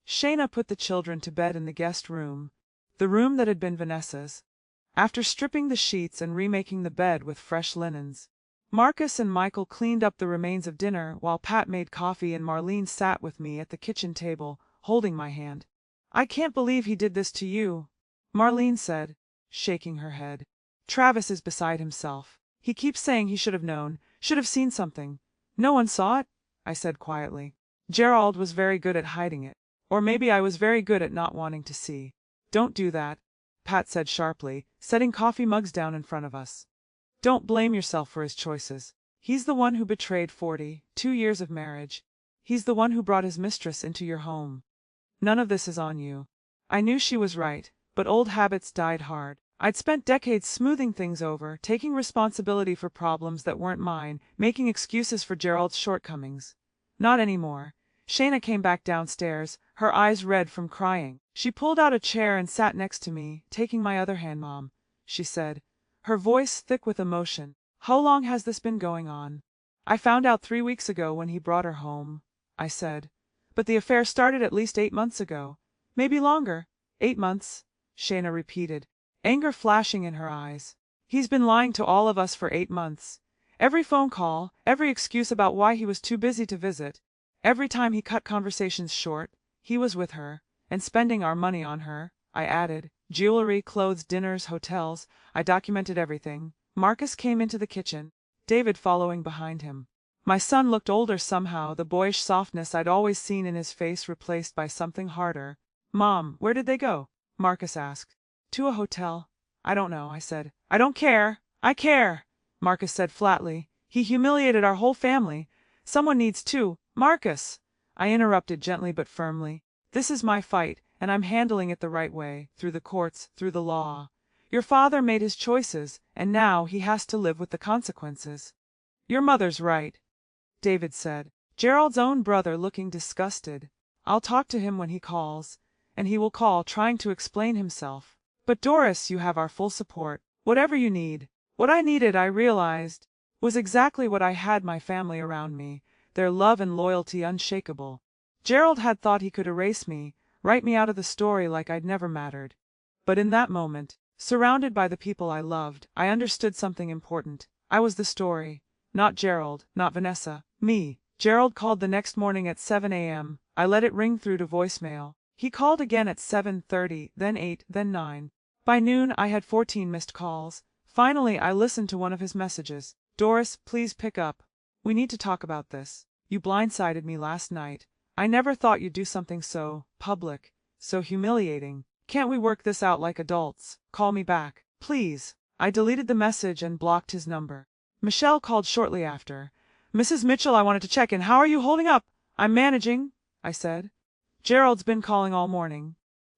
Shayna put the children to bed in the guest room, the room that had been Vanessa's. After stripping the sheets and remaking the bed with fresh linens, Marcus and Michael cleaned up the remains of dinner while Pat made coffee and Marlene sat with me at the kitchen table, holding my hand. I can't believe he did this to you, Marlene said, shaking her head. Travis is beside himself. He keeps saying he should have known, should have seen something. No one saw it, I said quietly. Gerald was very good at hiding it. Or maybe I was very good at not wanting to see. Don't do that, Pat said sharply, setting coffee mugs down in front of us. Don't blame yourself for his choices. He's the one who betrayed 42 years of marriage. He's the one who brought his mistress into your home. None of this is on you. I knew she was right, but old habits died hard. I'd spent decades smoothing things over, taking responsibility for problems that weren't mine, making excuses for Gerald's shortcomings. Not anymore. Shayna came back downstairs, her eyes red from crying. She pulled out a chair and sat next to me, taking my other hand. Mom, she said, her voice thick with emotion. How long has this been going on? I found out 3 weeks ago when he brought her home, I said. But the affair started at least 8 months ago. Maybe longer. 8 months, Shayna repeated, anger flashing in her eyes. He's been lying to all of us for 8 months. Every phone call, every excuse about why he was too busy to visit. Every time he cut conversations short, he was with her, and spending our money on her, I added. Jewelry, clothes, dinners, hotels. I documented everything. Marcus came into the kitchen, David following behind him. My son looked older somehow, the boyish softness I'd always seen in his face replaced by something harder. Mom, where did they go? Marcus asked. To a hotel. I don't know, I said. I don't care. I care, Marcus said flatly. He humiliated our whole family. Someone needs to. Marcus, I interrupted gently but firmly. This is my fight, and I'm handling it the right way, through the courts, through the law. Your father made his choices, and now he has to live with the consequences. Your mother's right, David said, Gerald's own brother looking disgusted. I'll talk to him when he calls, and he will call trying to explain himself. But Doris, you have our full support, whatever you need. What I needed, I realized, was exactly what I had: my family around me, their love and loyalty unshakable. Gerald had thought he could erase me, write me out of the story like I'd never mattered. But in that moment, surrounded by the people I loved, I understood something important. I was the story. Not Gerald, not Vanessa, me. Gerald called the next morning at 7 a.m. I let it ring through to voicemail. He called again at 7:30, then 8, then 9. By noon, I had 14 missed calls. Finally, I listened to one of his messages. Doris, please pick up. We need to talk about this. You blindsided me last night. I never thought you'd do something so public, so humiliating. Can't we work this out like adults? Call me back, please. I deleted the message and blocked his number. Michelle called shortly after. Mrs. Mitchell, I wanted to check in. How are you holding up? I'm managing, I said. Gerald's been calling all morning.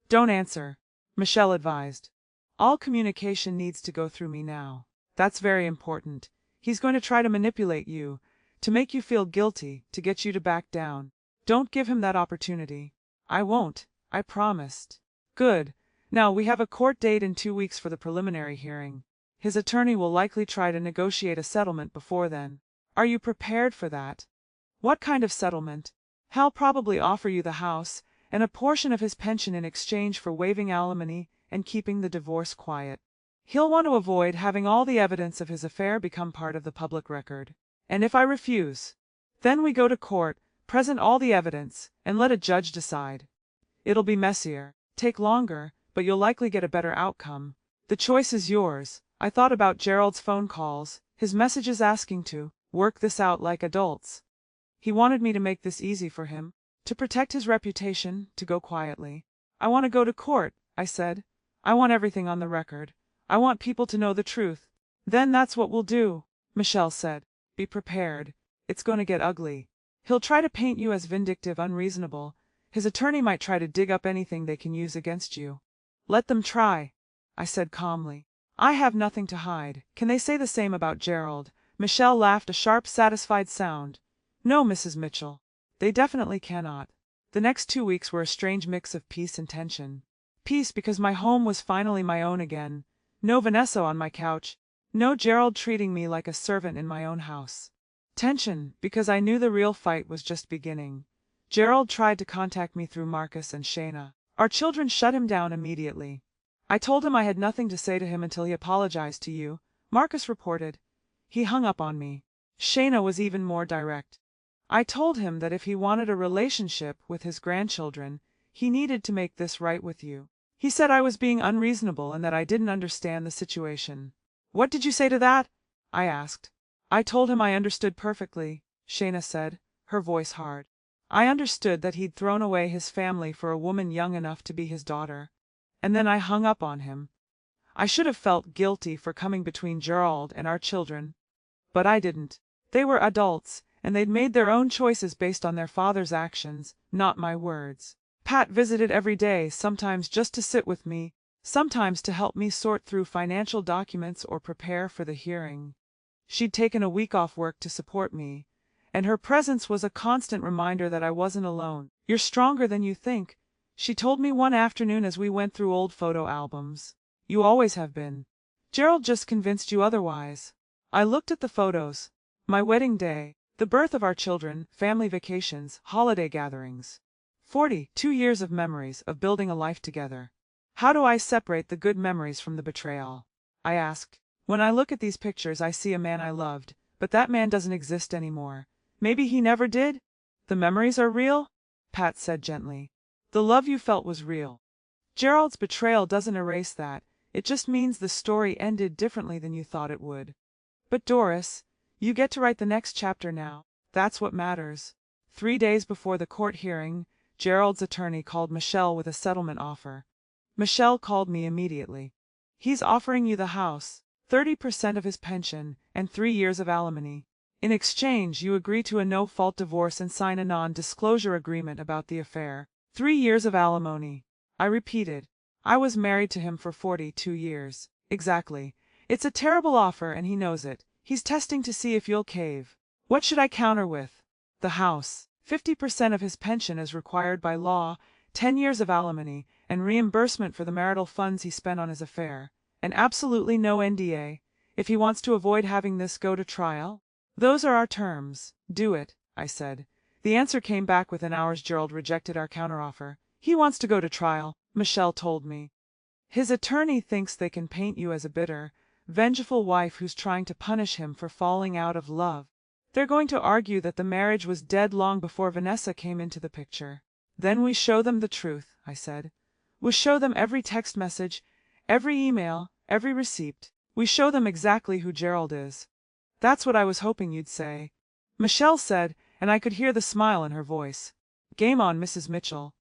Don't answer, Michelle advised. All communication needs to go through me now. That's very important. He's going to try to manipulate you, to make you feel guilty, to get you to back down. Don't give him that opportunity. I won't, I promised. Good. Now we have a court date in 2 weeks for the preliminary hearing. His attorney will likely try to negotiate a settlement before then. Are you prepared for that? What kind of settlement? He'll probably offer you the house and a portion of his pension in exchange for waiving alimony and keeping the divorce quiet. He'll want to avoid having all the evidence of his affair become part of the public record. And if I refuse, then we go to court, present all the evidence, and let a judge decide. It'll be messier, take longer, but you'll likely get a better outcome. The choice is yours. I thought about Gerald's phone calls, his messages asking to work this out like adults. He wanted me to make this easy for him, to protect his reputation, to go quietly. I want to go to court, I said. I want everything on the record. I want people to know the truth. Then that's what we'll do, Michelle said. Be prepared. It's going to get ugly. He'll try to paint you as vindictive, unreasonable. His attorney might try to dig up anything they can use against you. Let them try, I said calmly. I have nothing to hide. Can they say the same about Gerald? Michelle laughed, a sharp, satisfied sound. No, Mrs. Mitchell. They definitely cannot. The next 2 weeks were a strange mix of peace and tension. Peace because my home was finally my own again. No Vanessa on my couch. No Gerald treating me like a servant in my own house. Tension because I knew the real fight was just beginning. Gerald tried to contact me through Marcus and Shayna. Our children shut him down immediately. I told him I had nothing to say to him until he apologized to you, Marcus reported. He hung up on me. Shayna was even more direct. I told him that if he wanted a relationship with his grandchildren, he needed to make this right with you. He said I was being unreasonable and that I didn't understand the situation. What did you say to that? I asked. I told him I understood perfectly, Shayna said, her voice hard. I understood that he'd thrown away his family for a woman young enough to be his daughter. And then I hung up on him. I should have felt guilty for coming between Gerald and our children. But I didn't. They were adults, and they'd made their own choices based on their father's actions, not my words. Pat visited every day, sometimes just to sit with me, sometimes to help me sort through financial documents or prepare for the hearing. She'd taken a week off work to support me, and her presence was a constant reminder that I wasn't alone. You're stronger than you think, she told me one afternoon as we went through old photo albums. You always have been. Gerald just convinced you otherwise. I looked at the photos. My wedding day, the birth of our children, family vacations, holiday gatherings. 42 years of memories of building a life together. How do I separate the good memories from the betrayal? I asked. When I look at these pictures I see a man I loved, but that man doesn't exist anymore. Maybe he never did? The memories are real? Pat said gently. The love you felt was real. Gerald's betrayal doesn't erase that. It just means the story ended differently than you thought it would. But Doris, you get to write the next chapter now. That's what matters. 3 days before the court hearing, Gerald's attorney called Michelle with a settlement offer. Michelle called me immediately. He's offering you the house, 30% of his pension, and 3 years of alimony. In exchange, you agree to a no-fault divorce and sign a non-disclosure agreement about the affair. 3 years of alimony. I repeated. I was married to him for 42 years. Exactly. It's a terrible offer and he knows it. He's testing to see if you'll cave. What should I counter with? The house. 50% of his pension as required by law, 10 years of alimony, and reimbursement for the marital funds he spent on his affair. And absolutely no NDA, if he wants to avoid having this go to trial. Those are our terms. Do it, I said. The answer came back within hours. Gerald rejected our counteroffer. He wants to go to trial, Michelle told me. His attorney thinks they can paint you as a bitter, vengeful wife who's trying to punish him for falling out of love. They're going to argue that the marriage was dead long before Vanessa came into the picture. Then we show them the truth, I said. We show them every text message, every email, every receipt. We show them exactly who Gerald is. That's what I was hoping you'd say, Michelle said, and I could hear the smile in her voice. Game on, Mrs. Mitchell.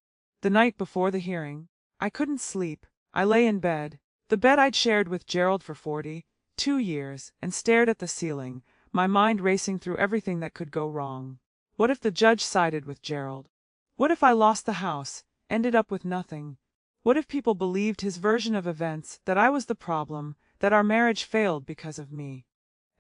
The night before the hearing, I couldn't sleep. I lay in bed, the bed I'd shared with Gerald for 42 years, and stared at the ceiling, my mind racing through everything that could go wrong. What if the judge sided with Gerald? What if I lost the house, ended up with nothing? What if people believed his version of events, that I was the problem, that our marriage failed because of me?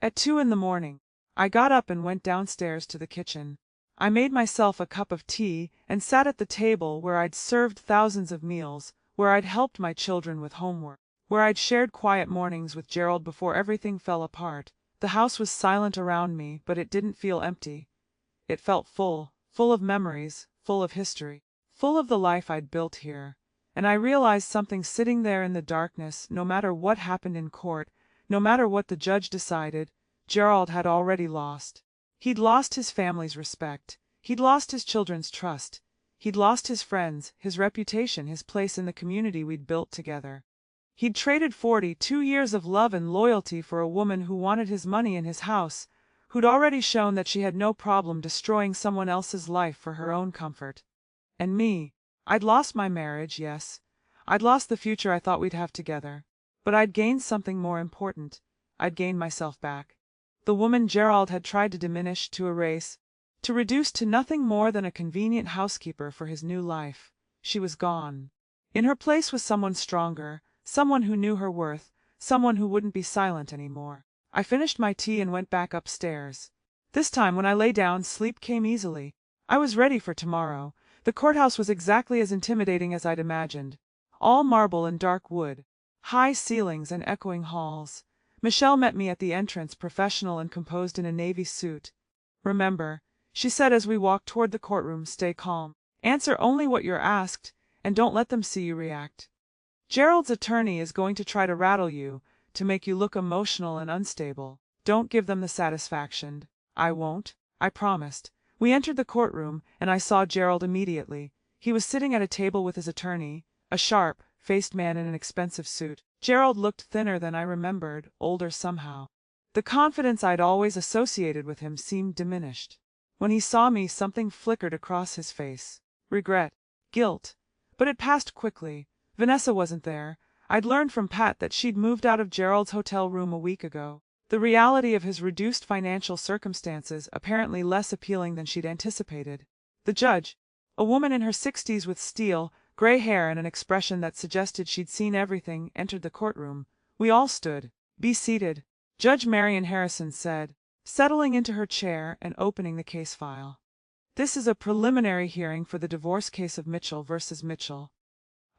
At 2 in the morning, I got up and went downstairs to the kitchen. I made myself a cup of tea and sat at the table where I'd served thousands of meals, where I'd helped my children with homework, where I'd shared quiet mornings with Gerald before everything fell apart. The house was silent around me, but it didn't feel empty. It felt full, full of memories, full of history, full of the life I'd built here. And I realized something sitting there in the darkness. No matter what happened in court, no matter what the judge decided, Gerald had already lost. He'd lost his family's respect. He'd lost his children's trust. He'd lost his friends, his reputation, his place in the community we'd built together. He'd traded 42 years of love and loyalty for a woman who wanted his money and his house, who'd already shown that she had no problem destroying someone else's life for her own comfort. And me, I'd lost my marriage, yes. I'd lost the future I thought we'd have together. But I'd gained something more important. I'd gained myself back. The woman Gerald had tried to diminish, to erase, to reduce to nothing more than a convenient housekeeper for his new life. She was gone. In her place was someone stronger, someone who knew her worth, someone who wouldn't be silent anymore. I finished my tea and went back upstairs. This time when I lay down, sleep came easily. I was ready for tomorrow. The courthouse was exactly as intimidating as I'd imagined. All marble and dark wood, high ceilings and echoing halls. Michelle met me at the entrance, professional and composed in a navy suit. Remember, she said as we walked toward the courtroom, stay calm. Answer only what you're asked, and don't let them see you react. Gerald's attorney is going to try to rattle you, to make you look emotional and unstable. Don't give them the satisfaction. I won't, I promised. We entered the courtroom, and I saw Gerald immediately. He was sitting at a table with his attorney, a sharp-faced man in an expensive suit. Gerald looked thinner than I remembered, older somehow. The confidence I'd always associated with him seemed diminished. When he saw me, something flickered across his face. Regret. Guilt. But it passed quickly. Vanessa wasn't there. I'd learned from Pat that she'd moved out of Gerald's hotel room a week ago. The reality of his reduced financial circumstances apparently less appealing than she'd anticipated. The judge, a woman in her 60s with steel, gray hair and an expression that suggested she'd seen everything, entered the courtroom. We all stood. Be seated, Judge Marion Harrison said, settling into her chair and opening the case file. This is a preliminary hearing for the divorce case of Mitchell versus Mitchell.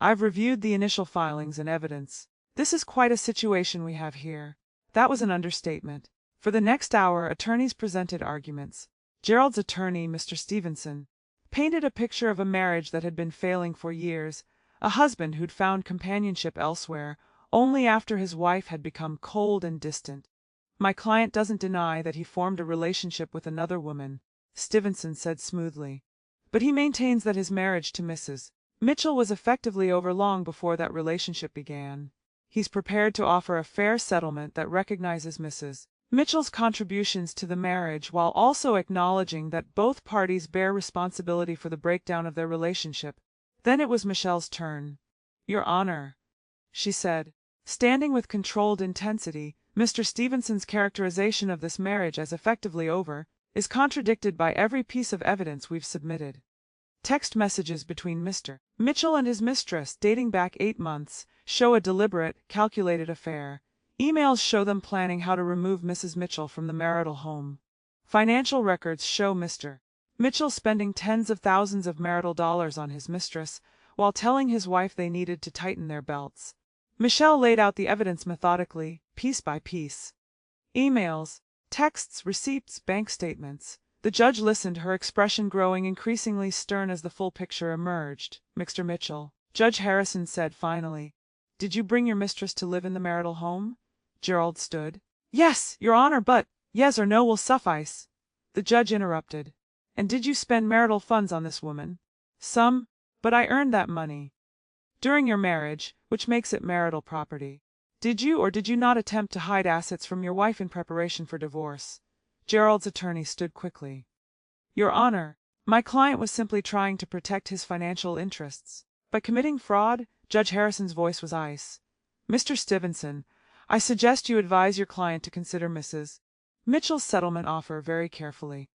I've reviewed the initial filings and evidence. This is quite a situation we have here. That was an understatement. For the next hour, attorneys presented arguments. Gerald's attorney, Mr. Stevenson, painted a picture of a marriage that had been failing for years, a husband who'd found companionship elsewhere, only after his wife had become cold and distant. My client doesn't deny that he formed a relationship with another woman, Stevenson said smoothly. But he maintains that his marriage to Mrs. Mitchell was effectively over long before that relationship began. He's prepared to offer a fair settlement that recognizes Mrs. Mitchell's contributions to the marriage while also acknowledging that both parties bear responsibility for the breakdown of their relationship. Then it was Michelle's turn. Your Honor, she said, standing with controlled intensity, Mr. Stevenson's characterization of this marriage as effectively over is contradicted by every piece of evidence we've submitted. Text messages between Mr. Mitchell and his mistress, dating back 8 months, show a deliberate, calculated affair. Emails show them planning how to remove Mrs. Mitchell from the marital home. Financial records show Mr. Mitchell spending tens of thousands of marital dollars on his mistress, while telling his wife they needed to tighten their belts. Michelle laid out the evidence methodically, piece by piece. Emails, texts, receipts, bank statements. The judge listened, her expression growing increasingly stern as the full picture emerged. "Mr. Mitchell," Judge Harrison said finally, "did you bring your mistress to live in the marital home?" Gerald stood. "Yes, Your Honor, but—" "Yes or no will suffice," the judge interrupted. "And did you spend marital funds on this woman?" "Some, but I earned that money during your marriage, which makes it marital property." "Did you or did you not attempt to hide assets from your wife in preparation for divorce?" Gerald's attorney stood quickly. "Your Honor, my client was simply trying to protect his financial interests." "By committing fraud?" Judge Harrison's voice was ice. "Mr. Stevenson, I suggest you advise your client to consider Mrs. Mitchell's settlement offer very carefully.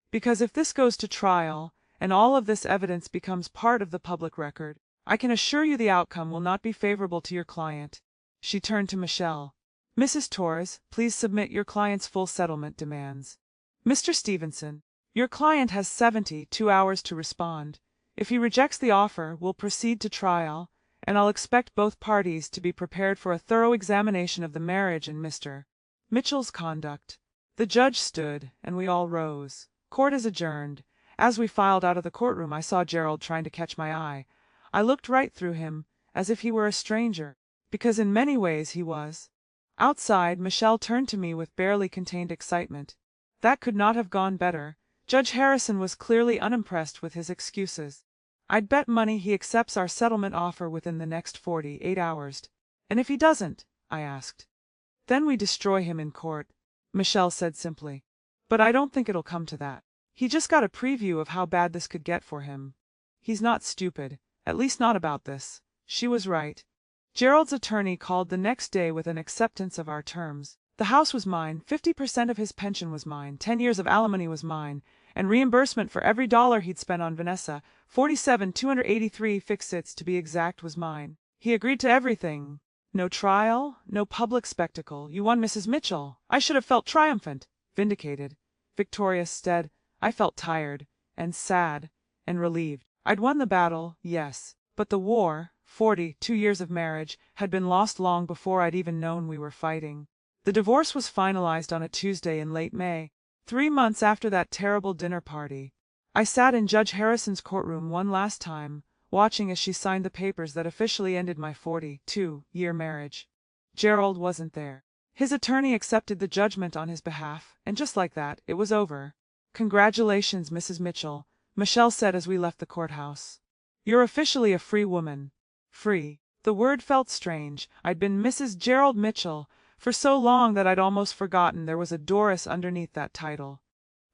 Because if this goes to trial, and all of this evidence becomes part of the public record, I can assure you the outcome will not be favorable to your client." She turned to Michelle. "Mrs. Torres, please submit your client's full settlement demands." "Mr. Stevenson, your client has 72 hours to respond. If he rejects the offer, we'll proceed to trial, and I'll expect both parties to be prepared for a thorough examination of the marriage and Mr. Mitchell's conduct." The judge stood, and we all rose. "Court is adjourned." As we filed out of the courtroom, I saw Gerald trying to catch my eye. I looked right through him, as if he were a stranger, because in many ways he was. Outside, Michelle turned to me with barely contained excitement. "That could not have gone better." Judge Harrison was clearly unimpressed with his excuses. "I'd bet money he accepts our settlement offer within the next 48 hours. And if he doesn't?" I asked. "Then we destroy him in court," Michelle said simply. "But I don't think it'll come to that. He just got a preview of how bad this could get for him. He's not stupid, at least not about this." She was right. Gerald's attorney called the next day with an acceptance of our terms. The house was mine, 50% of his pension was mine, 10 years of alimony was mine, and reimbursement for every dollar he'd spent on Vanessa, 47,283 fixits to be exact, was mine. He agreed to everything. No trial, no public spectacle. "You won, Mrs. Mitchell." I should have felt triumphant, vindicated, victorious. Instead, I felt tired, and sad, and relieved. I'd won the battle, yes, but the war, 42 years of marriage, had been lost long before I'd even known we were fighting. The divorce was finalized on a Tuesday in late May, 3 months after that terrible dinner party. I sat in Judge Harrison's courtroom one last time, watching as she signed the papers that officially ended my 42-year marriage. Gerald wasn't there. His attorney accepted the judgment on his behalf, and just like that, it was over. "Congratulations, Mrs. Mitchell," Michelle said as we left the courthouse. "You're officially a free woman." Free. The word felt strange. I'd been Mrs. Gerald Mitchell for so long that I'd almost forgotten there was a Doris underneath that title.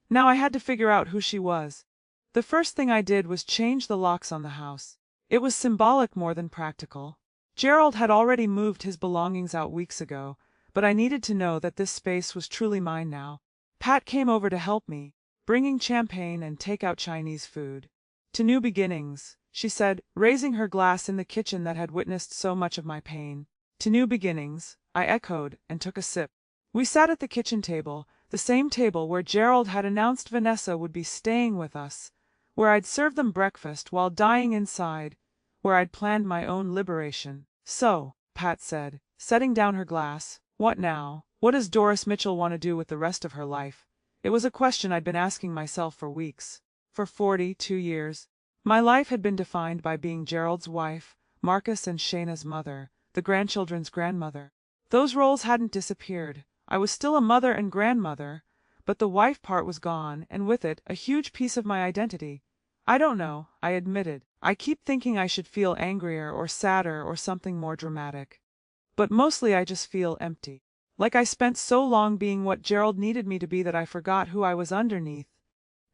Now I had to figure out who she was. The first thing I did was change the locks on the house. It was symbolic more than practical. Gerald had already moved his belongings out weeks ago, but I needed to know that this space was truly mine now. Pat came over to help me, bringing champagne and take-out Chinese food. "To new beginnings," she said, raising her glass in the kitchen that had witnessed so much of my pain. "To new beginnings," I echoed, and took a sip. We sat at the kitchen table, the same table where Gerald had announced Vanessa would be staying with us, where I'd served them breakfast while dying inside, where I'd planned my own liberation. "So," Pat said, setting down her glass, "what now? What does Doris Mitchell want to do with the rest of her life?" It was a question I'd been asking myself for weeks. For 42 years. My life had been defined by being Gerald's wife, Marcus and Shayna's mother, the grandchildren's grandmother. Those roles hadn't disappeared. I was still a mother and grandmother, but the wife part was gone, and with it, a huge piece of my identity. "I don't know," I admitted. "I keep thinking I should feel angrier or sadder or something more dramatic. But mostly I just feel empty. Like I spent so long being what Gerald needed me to be that I forgot who I was underneath."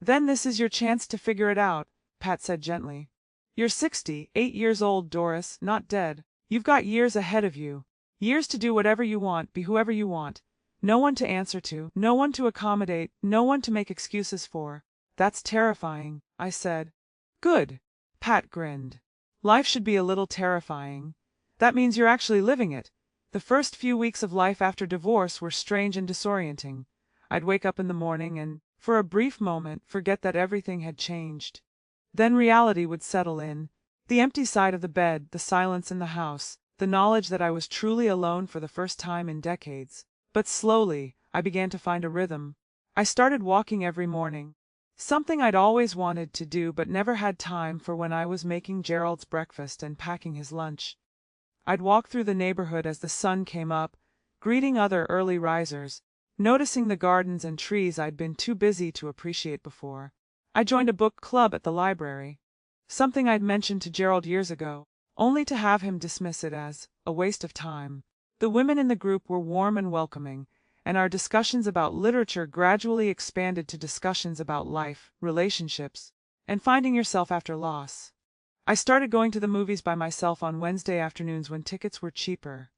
"Then this is your chance to figure it out," Pat said gently. "You're 68 years old, Doris, not dead. You've got years ahead of you. Years to do whatever you want, be whoever you want. No one to answer to, no one to accommodate, no one to make excuses for." "That's terrifying," I said. "Good." Pat grinned. "Life should be a little terrifying. That means you're actually living it." The first few weeks of life after divorce were strange and disorienting. I'd wake up in the morning and, for a brief moment, forget that everything had changed. Then reality would settle in. The empty side of the bed, the silence in the house, the knowledge that I was truly alone for the first time in decades. But slowly, I began to find a rhythm. I started walking every morning. Something I'd always wanted to do but never had time for when I was making Gerald's breakfast and packing his lunch. I'd walk through the neighborhood as the sun came up, greeting other early risers, noticing the gardens and trees I'd been too busy to appreciate before. I joined a book club at the library, something I'd mentioned to Gerald years ago, only to have him dismiss it as a waste of time. The women in the group were warm and welcoming, and our discussions about literature gradually expanded to discussions about life, relationships, and finding yourself after loss. I started going to the movies by myself on Wednesday afternoons when tickets were cheaper.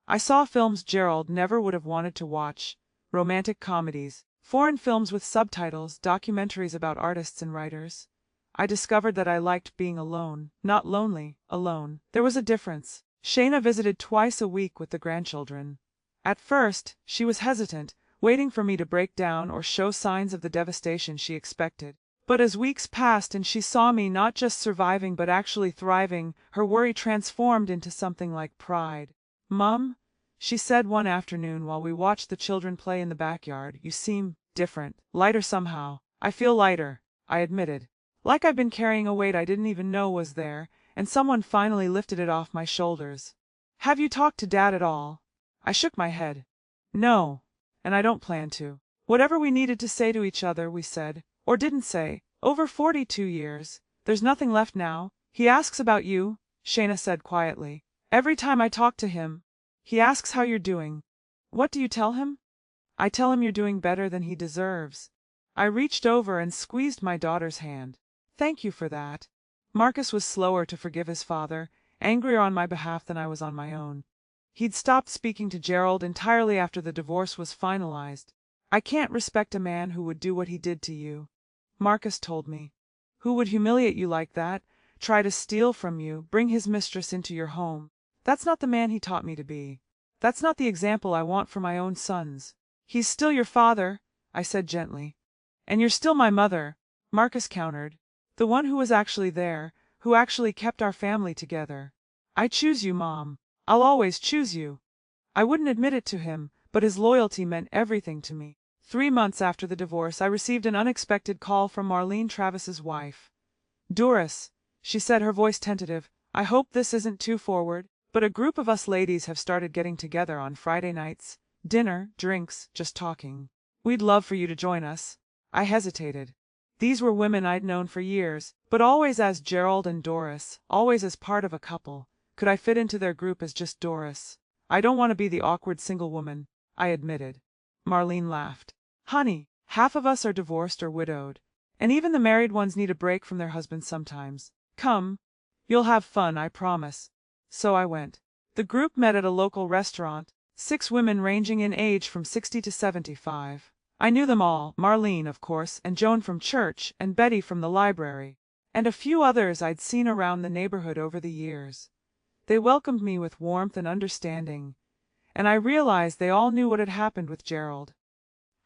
I saw films Gerald never would have wanted to watch, romantic comedies, foreign films with subtitles, documentaries about artists and writers. I discovered that I liked being alone, not lonely, alone. There was a difference. Shayna visited twice a week with the grandchildren. At first, she was hesitant, waiting for me to break down or show signs of the devastation she expected. But as weeks passed and she saw me not just surviving but actually thriving, her worry transformed into something like pride. "Mum," she said one afternoon while we watched the children play in the backyard, "you seem different, lighter somehow." "I feel lighter," I admitted. "Like I've been carrying a weight I didn't even know was there, and someone finally lifted it off my shoulders." "Have you talked to Dad at all?" I shook my head. "No, and I don't plan to. Whatever we needed to say to each other, we said. Or didn't say. Over 42 years. There's nothing left now. He asks about you," Shayna said quietly. "Every time I talk to him, he asks how you're doing." "What do you tell him?" "I tell him you're doing better than he deserves." I reached over and squeezed my daughter's hand. "Thank you for that." Marcus was slower to forgive his father, angrier on my behalf than I was on my own. He'd stopped speaking to Gerald entirely after the divorce was finalized. "I can't respect a man who would do what he did to you," Marcus told me. "Who would humiliate you like that, try to steal from you, bring his mistress into your home. That's not the man he taught me to be. That's not the example I want for my own sons." "He's still your father," I said gently. "And you're still my mother," Marcus countered. "The one who was actually there, who actually kept our family together. I choose you, Mom. I'll always choose you." I wouldn't admit it to him, but his loyalty meant everything to me. 3 months after the divorce, I received an unexpected call from Marlene Travis's wife. "Doris," she said, her voice tentative, "I hope this isn't too forward, but a group of us ladies have started getting together on Friday nights. Dinner, drinks, just talking. We'd love for you to join us." I hesitated. These were women I'd known for years, but always as Gerald and Doris, always as part of a couple. Could I fit into their group as just Doris? "I don't want to be the awkward single woman," I admitted. Marlene laughed. "Honey, half of us are divorced or widowed, and even the married ones need a break from their husbands sometimes. Come. You'll have fun, I promise." So I went. The group met at a local restaurant, 6 women ranging in age from 60 to 75. I knew them all, Marlene, of course, and Joan from church, and Betty from the library, and a few others I'd seen around the neighborhood over the years. They welcomed me with warmth and understanding, and I realized they all knew what had happened with Gerald.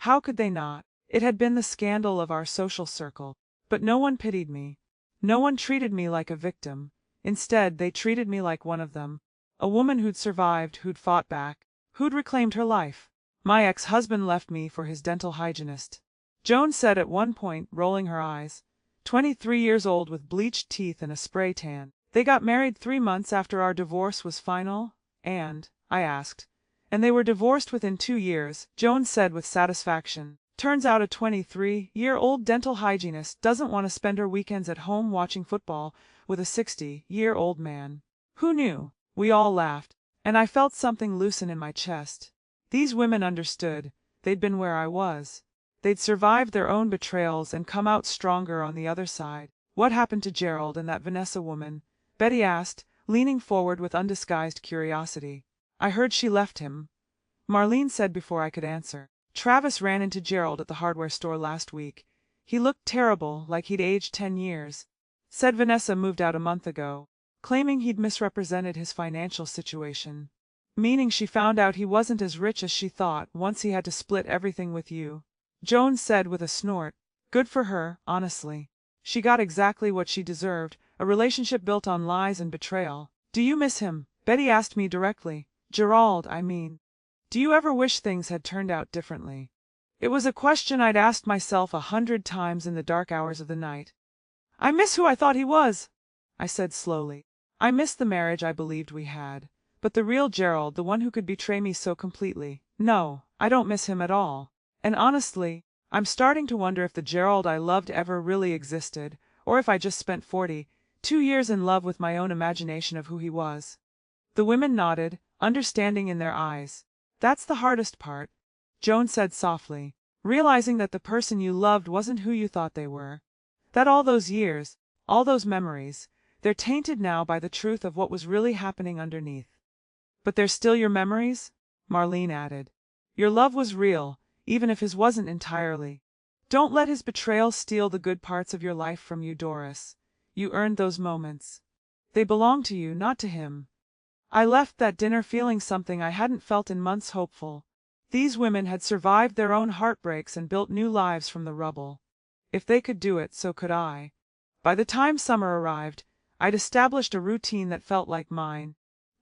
How could they not? It had been the scandal of our social circle, but no one pitied me. No one treated me like a victim. Instead, they treated me like one of them, a woman who'd survived, who'd fought back, who'd reclaimed her life. My ex-husband left me for his dental hygienist, Joan said at one point, rolling her eyes. 23 years old with bleached teeth and a spray tan. "They got married 3 months after our divorce was final, and," I asked, "and they were divorced within 2 years," Joan said with satisfaction. "Turns out a 23-year-old dental hygienist doesn't want to spend her weekends at home watching football with a 60-year-old man." Who knew? We all laughed, and I felt something loosen in my chest. These women understood. They'd been where I was. They'd survived their own betrayals and come out stronger on the other side. "What happened to Gerald and that Vanessa woman?" Betty asked, leaning forward with undisguised curiosity. "I heard she left him," Marlene said before I could answer. "Travis ran into Gerald at the hardware store last week. He looked terrible, like he'd aged 10 years. Said Vanessa moved out a month ago, claiming he'd misrepresented his financial situation. Meaning she found out he wasn't as rich as she thought once he had to split everything with you." Joan said with a snort. "Good for her, honestly. She got exactly what she deserved, a relationship built on lies and betrayal." "Do you miss him?" Betty asked me directly. "Gerald, I mean. Do you ever wish things had turned out differently?" It was a question I'd asked myself 100 times in the dark hours of the night. "I miss who I thought he was," I said slowly. "I miss the marriage I believed we had. But the real Gerald, the one who could betray me so completely, no, I don't miss him at all. And honestly, I'm starting to wonder if the Gerald I loved ever really existed, or if I just spent 42 years in love with my own imagination of who he was." The women nodded, understanding in their eyes. "That's the hardest part," Joan said softly, "realizing that the person you loved wasn't who you thought they were. That all those years, all those memories, they're tainted now by the truth of what was really happening underneath." "But they're still your memories?" Marlene added. "Your love was real, even if his wasn't entirely. Don't let his betrayal steal the good parts of your life from you, Doris. You earned those moments. They belong to you, not to him." I left that dinner feeling something I hadn't felt in months, hopeful. These women had survived their own heartbreaks and built new lives from the rubble. If they could do it, so could I. By the time summer arrived, I'd established a routine that felt like mine.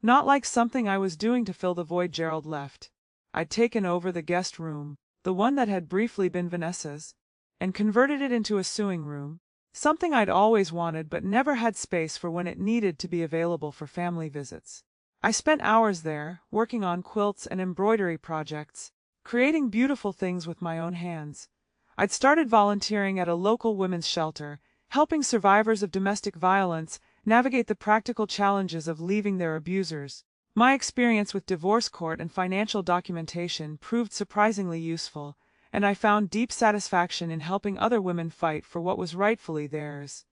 Not like something I was doing to fill the void Gerald left. I'd taken over the guest room, the one that had briefly been Vanessa's, and converted it into a sewing room, something I'd always wanted but never had space for when it needed to be available for family visits. I spent hours there, working on quilts and embroidery projects, creating beautiful things with my own hands. I'd started volunteering at a local women's shelter, helping survivors of domestic violence navigate the practical challenges of leaving their abusers. My experience with divorce court and financial documentation proved surprisingly useful, and I found deep satisfaction in helping other women fight for what was rightfully theirs.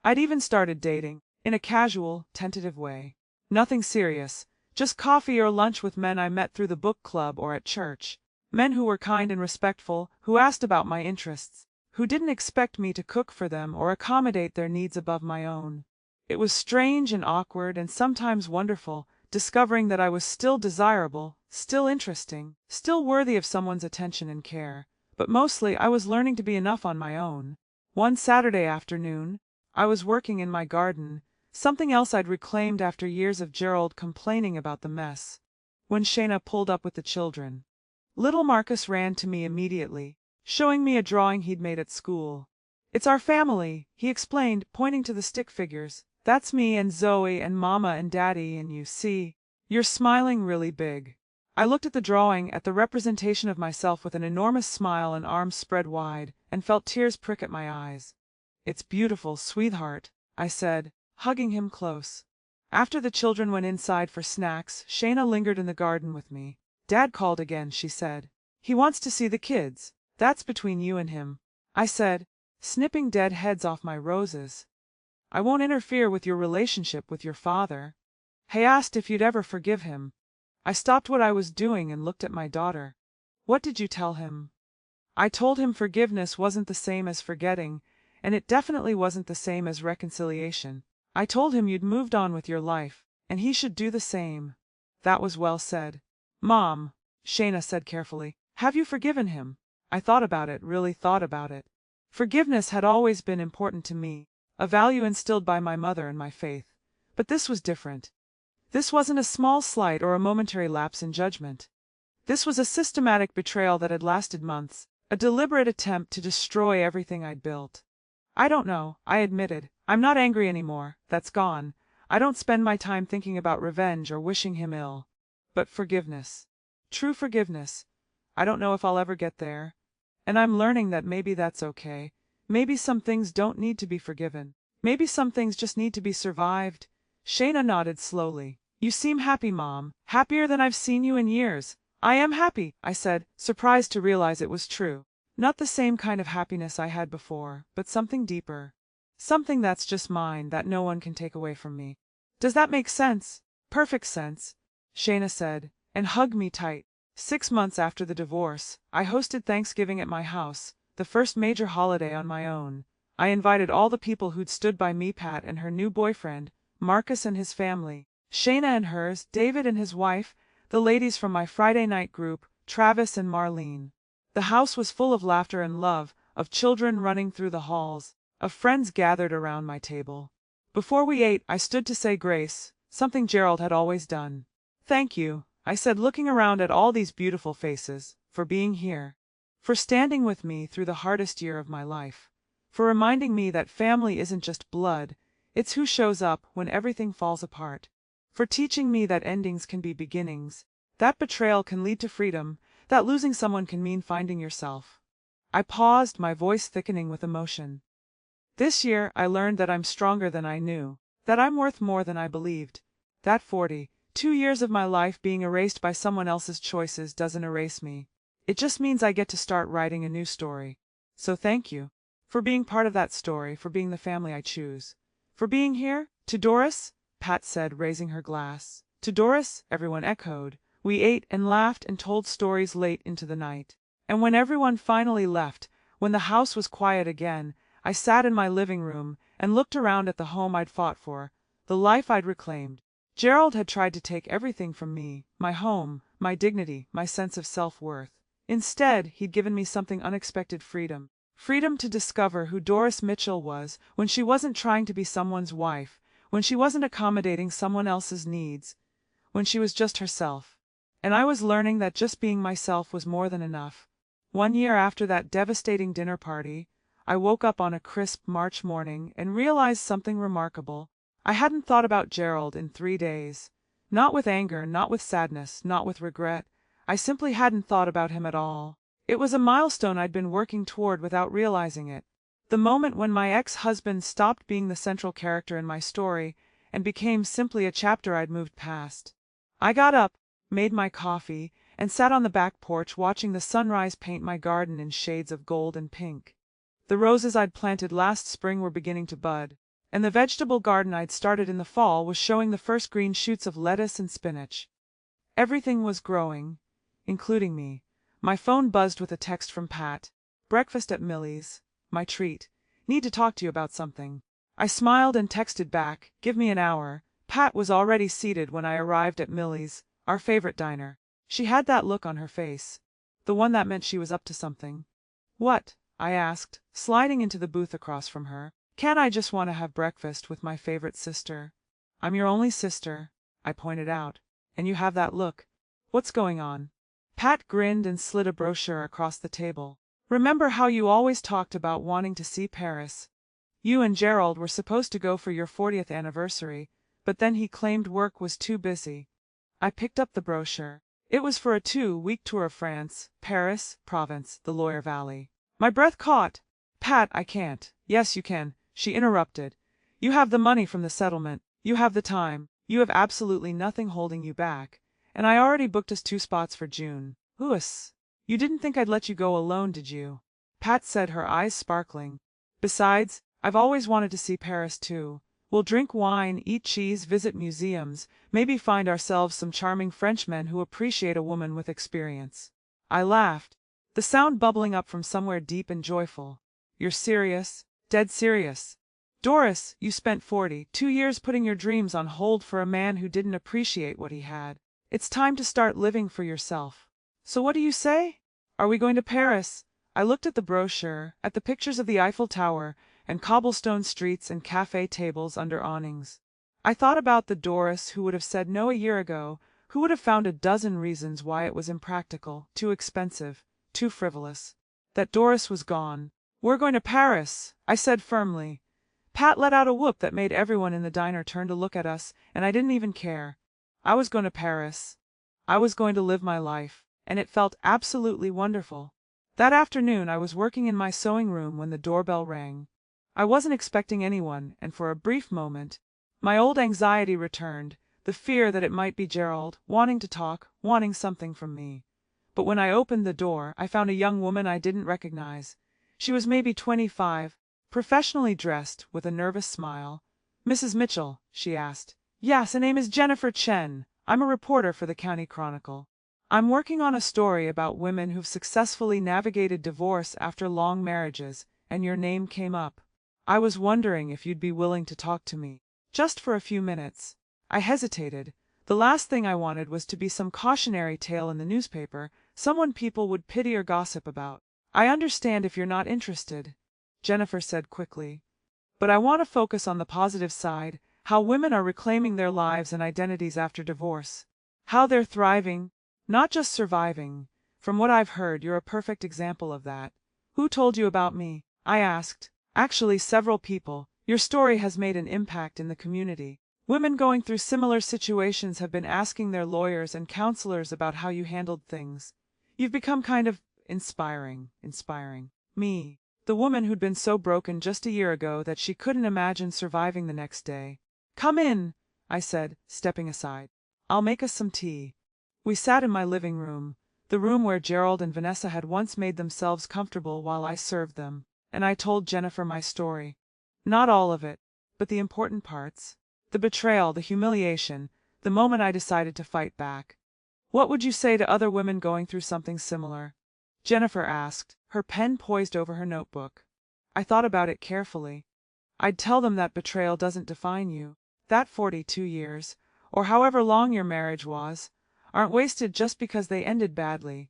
I'd even started dating, in a casual, tentative way. Nothing serious, just coffee or lunch with men I met through the book club or at church. Men who were kind and respectful, who asked about my interests, who didn't expect me to cook for them or accommodate their needs above my own. It was strange and awkward and sometimes wonderful, discovering that I was still desirable, still interesting, still worthy of someone's attention and care. But mostly I was learning to be enough on my own. One Saturday afternoon, I was working in my garden, something else I'd reclaimed after years of Gerald complaining about the mess, when Shayna pulled up with the children. Little Marcus ran to me immediately, showing me a drawing he'd made at school. "It's our family," he explained, pointing to the stick figures. "That's me and Zoe and Mama and Daddy and you, see? You're smiling really big." I looked at the drawing, at the representation of myself with an enormous smile and arms spread wide, and felt tears prick at my eyes. "It's beautiful, sweetheart," I said, hugging him close. After the children went inside for snacks, Shayna lingered in the garden with me. "Dad called again," she said. "He wants to see the kids. That's between you and him," I said, snipping dead heads off my roses. "I won't interfere with your relationship with your father." He asked if you'd ever forgive him. I stopped what I was doing and looked at my daughter. "What did you tell him?" "I told him forgiveness wasn't the same as forgetting, and it definitely wasn't the same as reconciliation. I told him you'd moved on with your life, and he should do the same." "That was well said." "Mom," Shayna said carefully, "have you forgiven him?" I thought about it, really thought about it. Forgiveness had always been important to me, a value instilled by my mother and my faith. But this was different. This wasn't a small slight or a momentary lapse in judgment. This was a systematic betrayal that had lasted months, a deliberate attempt to destroy everything I'd built. "I don't know," I admitted. "I'm not angry anymore, that's gone. I don't spend my time thinking about revenge or wishing him ill. But forgiveness. True forgiveness. I don't know if I'll ever get there. And I'm learning that maybe that's okay. Maybe some things don't need to be forgiven. Maybe some things just need to be survived." Shayna nodded slowly. "You seem happy, Mom. Happier than I've seen you in years." "I am happy," I said, surprised to realize it was true. Not the same kind of happiness I had before, but something deeper. Something that's just mine, that no one can take away from me. "Does that make sense?" "Perfect sense," Shayna said, and hugged me tight. 6 months after the divorce, I hosted Thanksgiving at my house, the first major holiday on my own. I invited all the people who'd stood by me, Pat and her new boyfriend, Marcus and his family, Shayna and hers, David and his wife, the ladies from my Friday night group, Travis and Marlene. The house was full of laughter and love, of children running through the halls, of friends gathered around my table. Before we ate, I stood to say grace, something Gerald had always done. "Thank you," I said, looking around at all these beautiful faces, "for being here. for standing with me through the hardest year of my life, for reminding me that family isn't just blood, it's who shows up when everything falls apart, for teaching me that endings can be beginnings, that betrayal can lead to freedom, that losing someone can mean finding yourself. I paused, my voice thickening with emotion. This year, I learned that I'm stronger than I knew, that I'm worth more than I believed, that 42 years of my life being erased by someone else's choices doesn't erase me. It just means I get to start writing a new story. So thank you for being part of that story, for being the family I choose, for being here. To Doris, Pat said, raising her glass. To Doris, everyone echoed. We ate and laughed and told stories late into the night. And when everyone finally left, when the house was quiet again, I sat in my living room and looked around at the home I'd fought for, the life I'd reclaimed. Gerald had tried to take everything from me, my home, my dignity, my sense of self-worth. Instead, he'd given me something unexpected: freedom. Freedom to discover who Doris Mitchell was when she wasn't trying to be someone's wife, when she wasn't accommodating someone else's needs, when she was just herself. And I was learning that just being myself was more than enough. 1 year after that devastating dinner party, I woke up on a crisp March morning and realized something remarkable. I hadn't thought about Gerald in 3 days. Not with anger, not with sadness, not with regret. I simply hadn't thought about him at all. It was a milestone I'd been working toward without realizing it. The moment when my ex-husband stopped being the central character in my story and became simply a chapter I'd moved past. I got up, made my coffee, and sat on the back porch watching the sunrise paint my garden in shades of gold and pink. The roses I'd planted last spring were beginning to bud, and the vegetable garden I'd started in the fall was showing the first green shoots of lettuce and spinach. Everything was growing, including me. My phone buzzed with a text from Pat. Breakfast at Millie's. My treat. Need to talk to you about something. I smiled and texted back, give me an hour. Pat was already seated when I arrived at Millie's, our favorite diner. She had that look on her face, the one that meant she was up to something. What? I asked, sliding into the booth across from her. Can't I just want to have breakfast with my favorite sister? I'm your only sister, I pointed out, and you have that look. What's going on? Pat grinned and slid a brochure across the table. Remember how you always talked about wanting to see Paris? You and Gerald were supposed to go for your 40th anniversary, but then he claimed work was too busy. I picked up the brochure. It was for a 2-week tour of France, Paris, Provence, the Loire Valley. My breath caught. Pat, I can't. Yes, you can, she interrupted. You have the money from the settlement. You have the time. You have absolutely nothing holding you back. And I already booked us 2 spots for June. Louis, you didn't think I'd let you go alone, did you? Pat said, her eyes sparkling. Besides, I've always wanted to see Paris too. We'll drink wine, eat cheese, visit museums, maybe find ourselves some charming Frenchmen who appreciate a woman with experience. I laughed, the sound bubbling up from somewhere deep and joyful. You're serious? Dead serious? Doris, you spent 42 years putting your dreams on hold for a man who didn't appreciate what he had. It's time to start living for yourself. So what do you say? Are we going to Paris? I looked at the brochure, at the pictures of the Eiffel Tower, and cobblestone streets and cafe tables under awnings. I thought about the Doris who would have said no a year ago, who would have found a dozen reasons why it was impractical, too expensive, too frivolous. That Doris was gone. We're going to Paris, I said firmly. Pat let out a whoop that made everyone in the diner turn to look at us, and I didn't even care. I was going to Paris. I was going to live my life, and it felt absolutely wonderful. That afternoon I was working in my sewing room when the doorbell rang. I wasn't expecting anyone, and for a brief moment, my old anxiety returned, the fear that it might be Gerald, wanting to talk, wanting something from me. But when I opened the door, I found a young woman I didn't recognize. She was maybe 25, professionally dressed, with a nervous smile. Mrs. Mitchell, she asked. Yes, her name is Jennifer Chen. I'm a reporter for the County Chronicle. I'm working on a story about women who've successfully navigated divorce after long marriages, and your name came up. I was wondering if you'd be willing to talk to me, just for a few minutes. I hesitated. The last thing I wanted was to be some cautionary tale in the newspaper, someone people would pity or gossip about. I understand if you're not interested, Jennifer said quickly. But I want to focus on the positive side, how women are reclaiming their lives and identities after divorce. How they're thriving, not just surviving. From what I've heard, you're a perfect example of that. Who told you about me? I asked. Actually, several people. Your story has made an impact in the community. Women going through similar situations have been asking their lawyers and counselors about how you handled things. You've become kind of inspiring. Me, the woman who'd been so broken just a year ago that she couldn't imagine surviving the next day. Come in, I said, stepping aside. I'll make us some tea. We sat in my living room, the room where Gerald and Vanessa had once made themselves comfortable while I served them, and I told Jennifer my story. Not all of it, but the important parts. The betrayal, the humiliation, the moment I decided to fight back. What would you say to other women going through something similar? Jennifer asked, her pen poised over her notebook. I thought about it carefully. I'd tell them that betrayal doesn't define you. That 42 years, or however long your marriage was, aren't wasted just because they ended badly.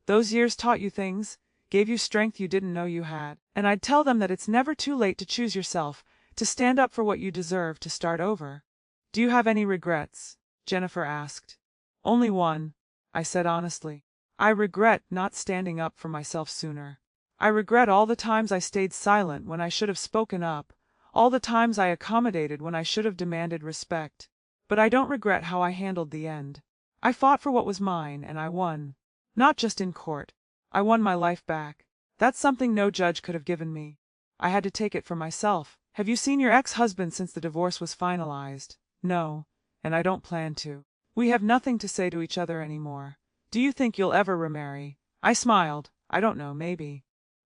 Those years taught you things, gave you strength you didn't know you had. And I'd tell them that it's never too late to choose yourself, to stand up for what you deserve, to start over. Do you have any regrets? Jennifer asked. Only one, I said honestly. I regret not standing up for myself sooner. I regret all the times I stayed silent when I should have spoken up, all the times I accommodated when I should have demanded respect. But I don't regret how I handled the end. I fought for what was mine, and I won. Not just in court. I won my life back. That's something no judge could have given me. I had to take it for myself. Have you seen your ex-husband since the divorce was finalized? No, and I don't plan to. We have nothing to say to each other anymore. Do you think you'll ever remarry? I smiled. I don't know, maybe.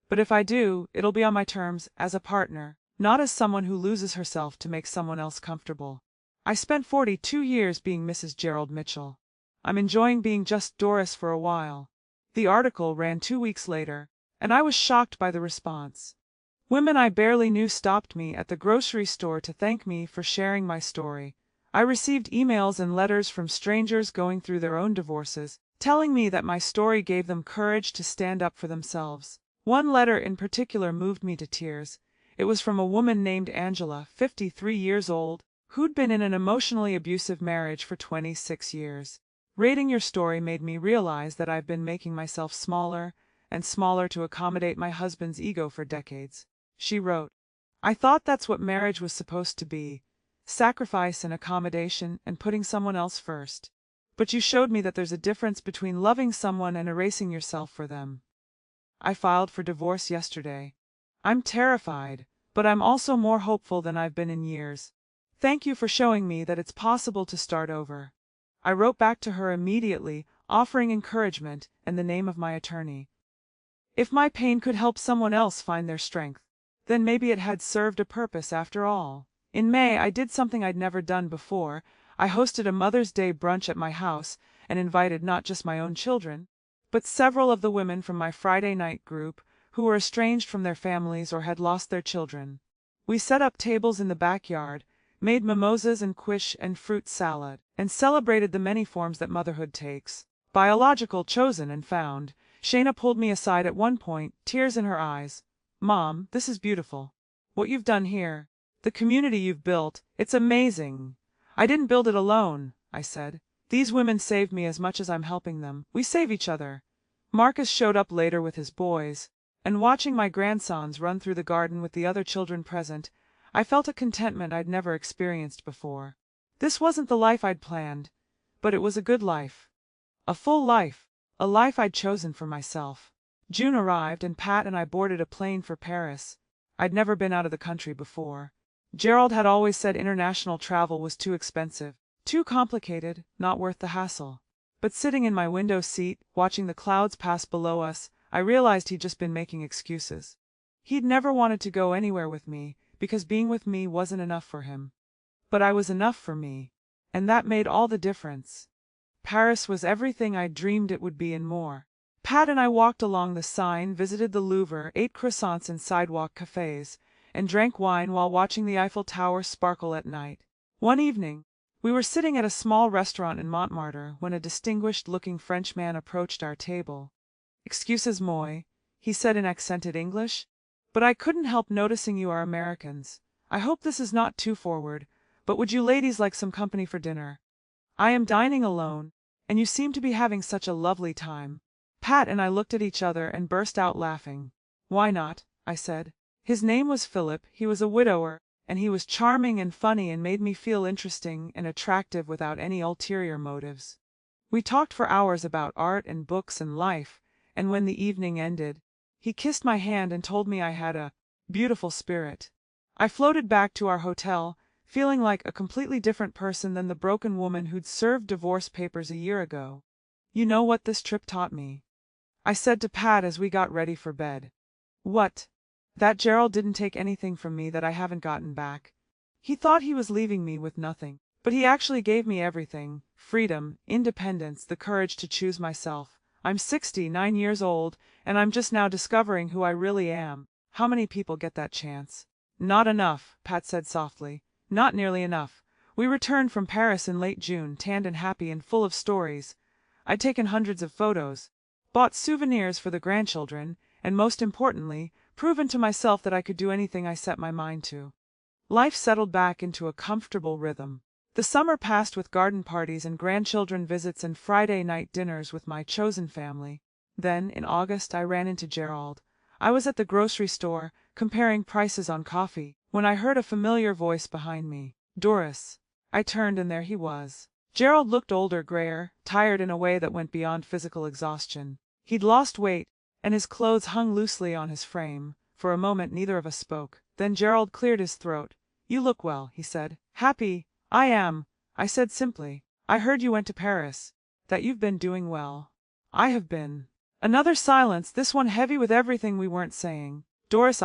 But if I do, it'll be on my terms, as a partner, not as someone who loses herself to make someone else comfortable. I spent 42 years being Mrs. Gerald Mitchell. I'm enjoying being just Doris for a while. The article ran 2 weeks later, and I was shocked by the response. Women I barely knew stopped me at the grocery store to thank me for sharing my story. I received emails and letters from strangers going through their own divorces, telling me that my story gave them courage to stand up for themselves. One letter in particular moved me to tears. It was from a woman named Angela, 53 years old, who'd been in an emotionally abusive marriage for 26 years. Reading your story made me realize that I've been making myself smaller and smaller to accommodate my husband's ego for decades. She wrote, I thought that's what marriage was supposed to be, sacrifice and accommodation and putting someone else first. But you showed me that there's a difference between loving someone and erasing yourself for them. I filed for divorce yesterday. I'm terrified, but I'm also more hopeful than I've been in years. Thank you for showing me that it's possible to start over. I wrote back to her immediately, offering encouragement and the name of my attorney. If my pain could help someone else find their strength, then maybe it had served a purpose after all. In May, I did something I'd never done before. I hosted a Mother's Day brunch at my house and invited not just my own children, but several of the women from my Friday night group who were estranged from their families or had lost their children. We set up tables in the backyard, made mimosas and quiche and fruit salad, and celebrated the many forms that motherhood takes. Biological, chosen, and found. Shayna pulled me aside at one point, tears in her eyes. Mom, this is beautiful. What you've done here. The community you've built, it's amazing. I didn't build it alone, I said. These women saved me as much as I'm helping them. We save each other. Marcus showed up later with his boys, and watching my grandsons run through the garden with the other children present, I felt a contentment I'd never experienced before. This wasn't the life I'd planned, but it was a good life. A full life, a life I'd chosen for myself. June arrived and Pat and I boarded a plane for Paris. I'd never been out of the country before. Gerald had always said international travel was too expensive, too complicated, not worth the hassle. But sitting in my window seat, watching the clouds pass below us, I realized he'd just been making excuses. He'd never wanted to go anywhere with me, because being with me wasn't enough for him. But I was enough for me, and that made all the difference. Paris was everything I dreamed it would be and more. Pat and I walked along the Seine, visited the Louvre, ate croissants in sidewalk cafes, and drank wine while watching the Eiffel Tower sparkle at night. One evening, we were sitting at a small restaurant in Montmartre when a distinguished-looking Frenchman approached our table. Excusez-moi, he said in accented English, but I couldn't help noticing you are Americans. I hope this is not too forward, but would you ladies like some company for dinner? I am dining alone, and you seem to be having such a lovely time. Pat and I looked at each other and burst out laughing. Why not? I said. His name was Philip, he was a widower, and he was charming and funny and made me feel interesting and attractive without any ulterior motives. We talked for hours about art and books and life, and when the evening ended, he kissed my hand and told me I had a beautiful spirit. I floated back to our hotel, feeling like a completely different person than the broken woman who'd served divorce papers a year ago. You know what this trip taught me? I said to Pat as we got ready for bed. What? That Gerald didn't take anything from me that I haven't gotten back. He thought he was leaving me with nothing, but he actually gave me everything: freedom, independence, the courage to choose myself. I'm 69 years old, and I'm just now discovering who I really am. How many people get that chance? Not enough, Pat said softly. Not nearly enough. We returned from Paris in late June, tanned and happy and full of stories. I'd taken hundreds of photos, bought souvenirs for the grandchildren, and most importantly, proven to myself that I could do anything I set my mind to. Life settled back into a comfortable rhythm. The summer passed with garden parties and grandchildren visits and Friday night dinners with my chosen family. Then, in August, I ran into Gerald. I was at the grocery store, comparing prices on coffee, when I heard a familiar voice behind me. Doris. I turned and there he was. Gerald looked older, grayer, tired in a way that went beyond physical exhaustion. He'd lost weight, and his clothes hung loosely on his frame. For a moment neither of us spoke. Then Gerald cleared his throat. You look well, he said. Happy? I am, I said simply. I heard you went to Paris. That you've been doing well. I have been. Another silence, this one heavy with everything we weren't saying. Doris,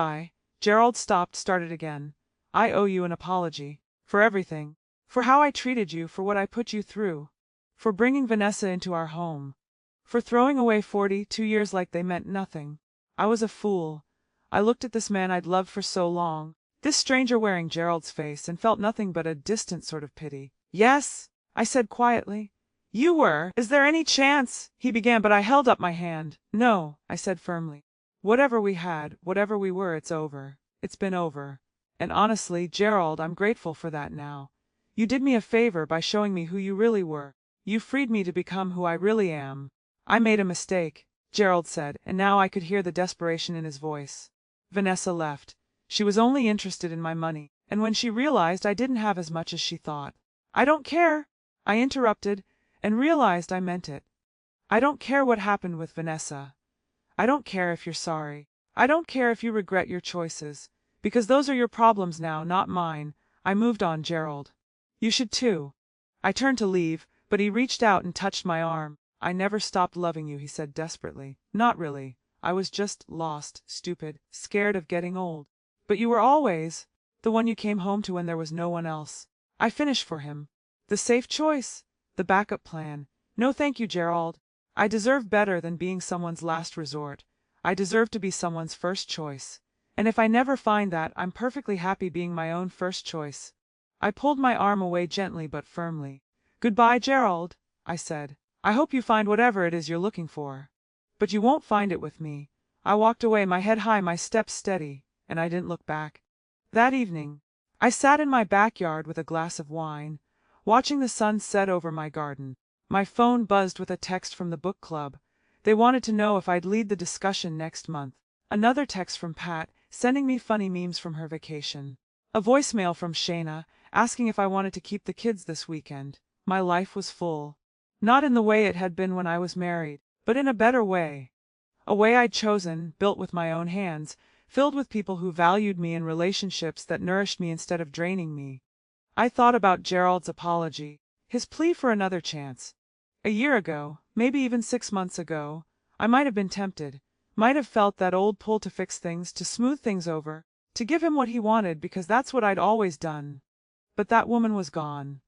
Gerald stopped, started again. I owe you an apology. For everything. For how I treated you, for what I put you through. For bringing Vanessa into our home. For throwing away 42 years like they meant nothing. I was a fool. I looked at this man I'd loved for so long, this stranger wearing Gerald's face, and felt nothing but a distant sort of pity. Yes, I said quietly. You were. Is there any chance? He began, but I held up my hand. No, I said firmly. Whatever we had, whatever we were, it's over. It's been over. And honestly, Gerald, I'm grateful for that now. You did me a favor by showing me who you really were. You freed me to become who I really am. I made a mistake, Gerald said, and now I could hear the desperation in his voice. Vanessa left. She was only interested in my money, and when she realized I didn't have as much as she thought. I don't care, I interrupted, and realized I meant it. I don't care what happened with Vanessa. I don't care if you're sorry. I don't care if you regret your choices, because those are your problems now, not mine. I moved on, Gerald. You should too. I turned to leave, but he reached out and touched my arm. I never stopped loving you, he said desperately. Not really. I was just lost, stupid, scared of getting old. But you were always the one you came home to when there was no one else. I finished for him. The safe choice. The backup plan. No thank you, Gerald. I deserve better than being someone's last resort. I deserve to be someone's first choice. And if I never find that, I'm perfectly happy being my own first choice. I pulled my arm away gently but firmly. Goodbye, Gerald, I said. I hope you find whatever it is you're looking for. But you won't find it with me. I walked away, my head high, my steps steady, and I didn't look back. That evening, I sat in my backyard with a glass of wine, watching the sun set over my garden. My phone buzzed with a text from the book club. They wanted to know if I'd lead the discussion next month. Another text from Pat, sending me funny memes from her vacation. A voicemail from Shayna, asking if I wanted to keep the kids this weekend. My life was full. Not in the way it had been when I was married, but in a better way. A way I'd chosen, built with my own hands, filled with people who valued me and relationships that nourished me instead of draining me. I thought about Gerald's apology, his plea for another chance. A year ago, maybe even 6 months ago, I might have been tempted, might have felt that old pull to fix things, to smooth things over, to give him what he wanted because that's what I'd always done. But that woman was gone.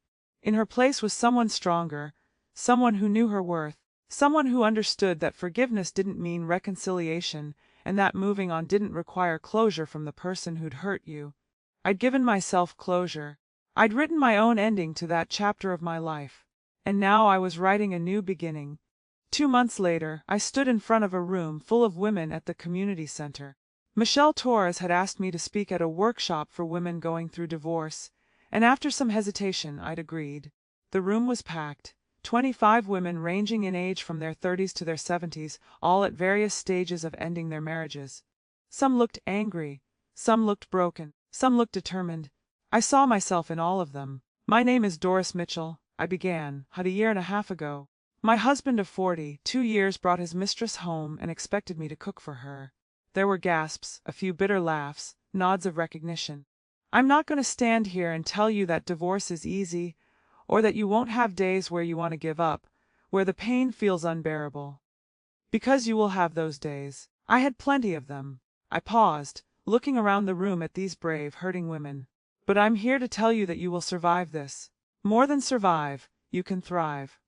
In her place was someone stronger, someone who knew her worth, someone who understood that forgiveness didn't mean reconciliation, and that moving on didn't require closure from the person who'd hurt you. I'd given myself closure. I'd written my own ending to that chapter of my life. And now I was writing a new beginning. 2 months later, I stood in front of a room full of women at the community center. Michelle Torres had asked me to speak at a workshop for women going through divorce, and after some hesitation, I'd agreed. The room was packed. 25 women ranging in age from their 30s to their 70s, all at various stages of ending their marriages. Some looked angry, some looked broken, some looked determined. I saw myself in all of them. "My name is Doris Mitchell," I began, "a year and a half ago. My husband of 42 years brought his mistress home and expected me to cook for her." There were gasps, a few bitter laughs, nods of recognition. I'm not going to stand here and tell you that divorce is easy, or that you won't have days where you want to give up, where the pain feels unbearable. Because you will have those days. I had plenty of them. I paused, looking around the room at these brave, hurting women. But I'm here to tell you that you will survive this. More than survive, you can thrive.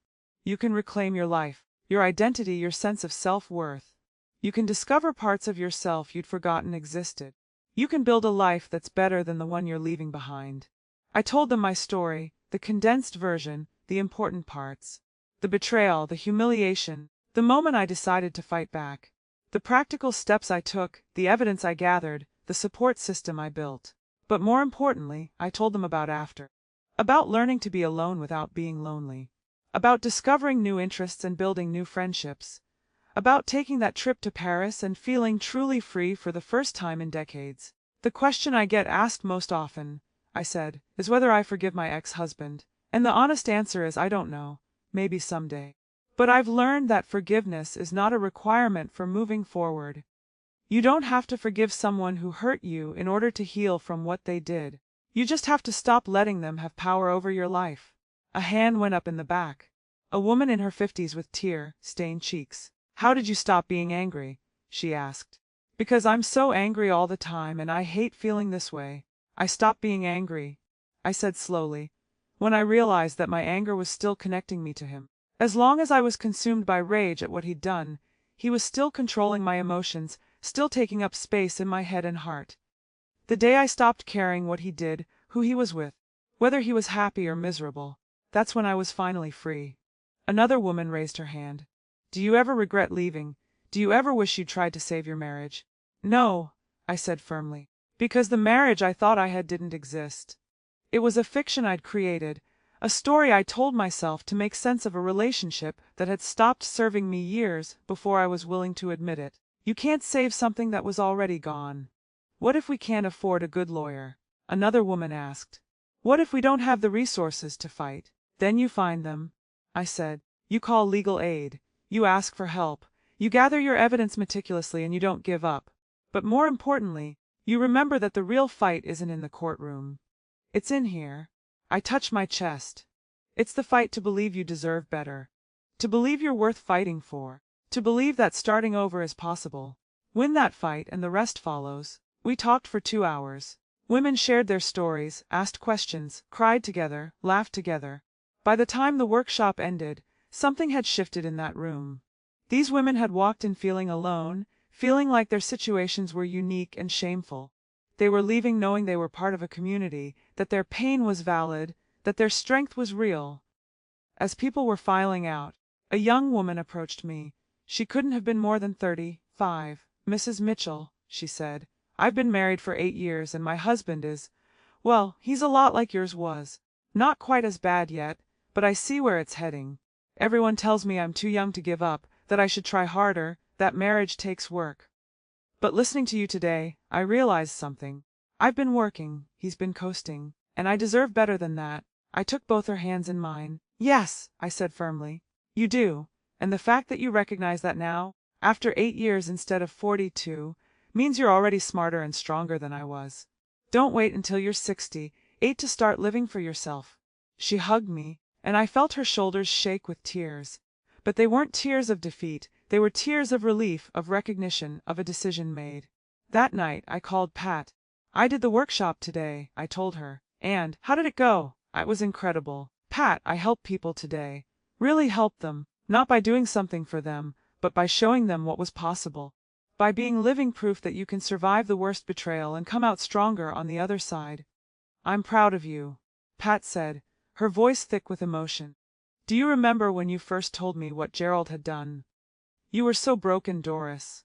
You can reclaim your life, your identity, your sense of self-worth. You can discover parts of yourself you'd forgotten existed. You can build a life that's better than the one you're leaving behind. I told them my story, the condensed version, the important parts. The betrayal, the humiliation, the moment I decided to fight back. The practical steps I took, the evidence I gathered, the support system I built. But more importantly, I told them about after. About learning to be alone without being lonely. About discovering new interests and building new friendships. About taking that trip to Paris and feeling truly free for the first time in decades. "The question I get asked most often," I said, "is whether I forgive my ex-husband. And the honest answer is I don't know, maybe someday. But I've learned that forgiveness is not a requirement for moving forward. You don't have to forgive someone who hurt you in order to heal from what they did. You just have to stop letting them have power over your life." A hand went up in the back. A woman in her 50s with tear-stained cheeks. "How did you stop being angry?" she asked. "Because I'm so angry all the time and I hate feeling this way. I stopped being angry," I said slowly, "when I realized that my anger was still connecting me to him. As long as I was consumed by rage at what he'd done, he was still controlling my emotions, still taking up space in my head and heart. The day I stopped caring what he did, who he was with, whether he was happy or miserable, that's when I was finally free." Another woman raised her hand. "Do you ever regret leaving? Do you ever wish you'd tried to save your marriage?" "No," I said firmly, "because the marriage I thought I had didn't exist. It was a fiction I'd created, a story I told myself to make sense of a relationship that had stopped serving me years before I was willing to admit it. You can't save something that was already gone." "What if we can't afford a good lawyer?" another woman asked. "What if we don't have the resources to fight?" "Then you find them," I said. "You call legal aid. You ask for help. You gather your evidence meticulously and you don't give up. But more importantly, you remember that the real fight isn't in the courtroom. It's in here." I touched my chest. "It's the fight to believe you deserve better. To believe you're worth fighting for. To believe that starting over is possible. Win that fight and the rest follows." We talked for 2 hours. Women shared their stories, asked questions, cried together, laughed together. By the time the workshop ended, something had shifted in that room. These women had walked in feeling alone, feeling like their situations were unique and shameful. They were leaving knowing they were part of a community, that their pain was valid, that their strength was real. As people were filing out, a young woman approached me. She couldn't have been more than 35. "Mrs. Mitchell," she said, "I've been married for 8 years and my husband is, well, he's a lot like yours was. Not quite as bad yet, but I see where it's heading. Everyone tells me I'm too young to give up, that I should try harder, that marriage takes work. But listening to you today, I realized something. I've been working, he's been coasting, and I deserve better than that." I took both her hands in mine. "Yes," I said firmly, "you do, and the fact that you recognize that now, after 8 years instead of 42, means you're already smarter and stronger than I was. Don't wait until you're 68 to start living for yourself." She hugged me, and I felt her shoulders shake with tears. But they weren't tears of defeat, they were tears of relief, of recognition, of a decision made. That night I called Pat. "I did the workshop today," I told her. "And how did it go?" "It was incredible. Pat, I helped people today. Really helped them, not by doing something for them, but by showing them what was possible. By being living proof that you can survive the worst betrayal and come out stronger on the other side." "I'm proud of you," Pat said, her voice thick with emotion. "Do you remember when you first told me what Gerald had done? You were so broken, Doris.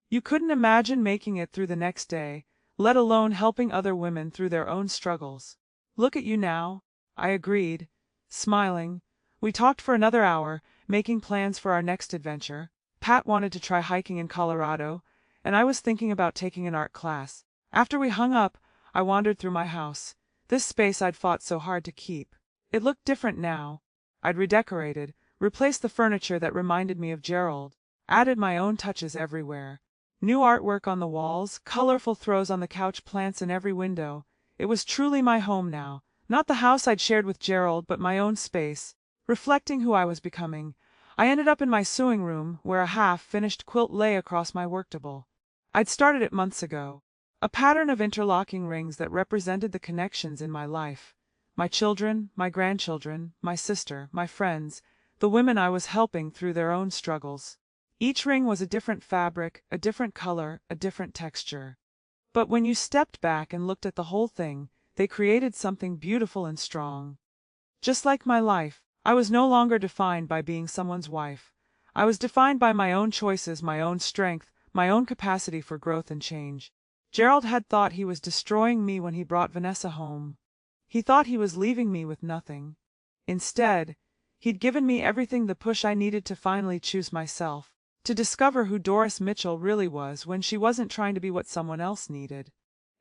You couldn't imagine making it through the next day, let alone helping other women through their own struggles. Look at you now." I agreed, smiling. We talked for another hour, making plans for our next adventure. Pat wanted to try hiking in Colorado, and I was thinking about taking an art class. After we hung up, I wandered through my house. This space I'd fought so hard to keep. It looked different now. I'd redecorated, replaced the furniture that reminded me of Gerald, added my own touches everywhere. New artwork on the walls, colorful throws on the couch, plants in every window. It was truly my home now, not the house I'd shared with Gerald, but my own space. Reflecting who I was becoming, I ended up in my sewing room, where a half-finished quilt lay across my work table. I'd started it months ago. A pattern of interlocking rings that represented the connections in my life. My children, my grandchildren, my sister, my friends, the women I was helping through their own struggles. Each ring was a different fabric, a different color, a different texture. But when you stepped back and looked at the whole thing, they created something beautiful and strong. Just like my life, I was no longer defined by being someone's wife. I was defined by my own choices, my own strength, my own capacity for growth and change. Gerald had thought he was destroying me when he brought Vanessa home. He thought he was leaving me with nothing. Instead, he'd given me everything, the push I needed to finally choose myself, to discover who Doris Mitchell really was when she wasn't trying to be what someone else needed.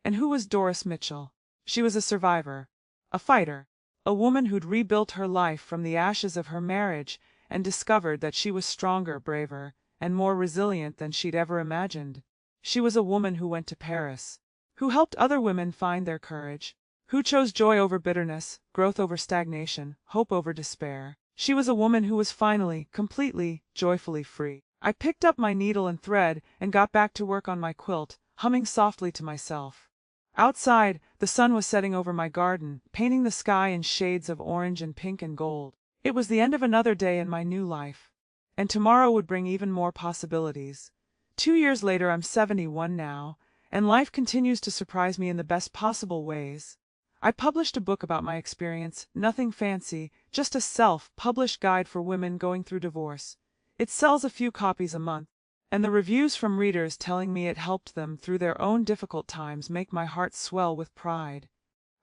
And who was Doris Mitchell? She was a survivor, a fighter, a woman who'd rebuilt her life from the ashes of her marriage and discovered that she was stronger, braver, and more resilient than she'd ever imagined. She was a woman who went to Paris, who helped other women find their courage, who chose joy over bitterness, growth over stagnation, hope over despair. She was a woman who was finally, completely, joyfully free. I picked up my needle and thread and got back to work on my quilt, humming softly to myself. Outside, the sun was setting over my garden, painting the sky in shades of orange and pink and gold. It was the end of another day in my new life. And tomorrow would bring even more possibilities. 2 years later, I'm 71 now, and life continues to surprise me in the best possible ways. I published a book about my experience, nothing fancy, just a self-published guide for women going through divorce. It sells a few copies a month, and the reviews from readers telling me it helped them through their own difficult times make my heart swell with pride.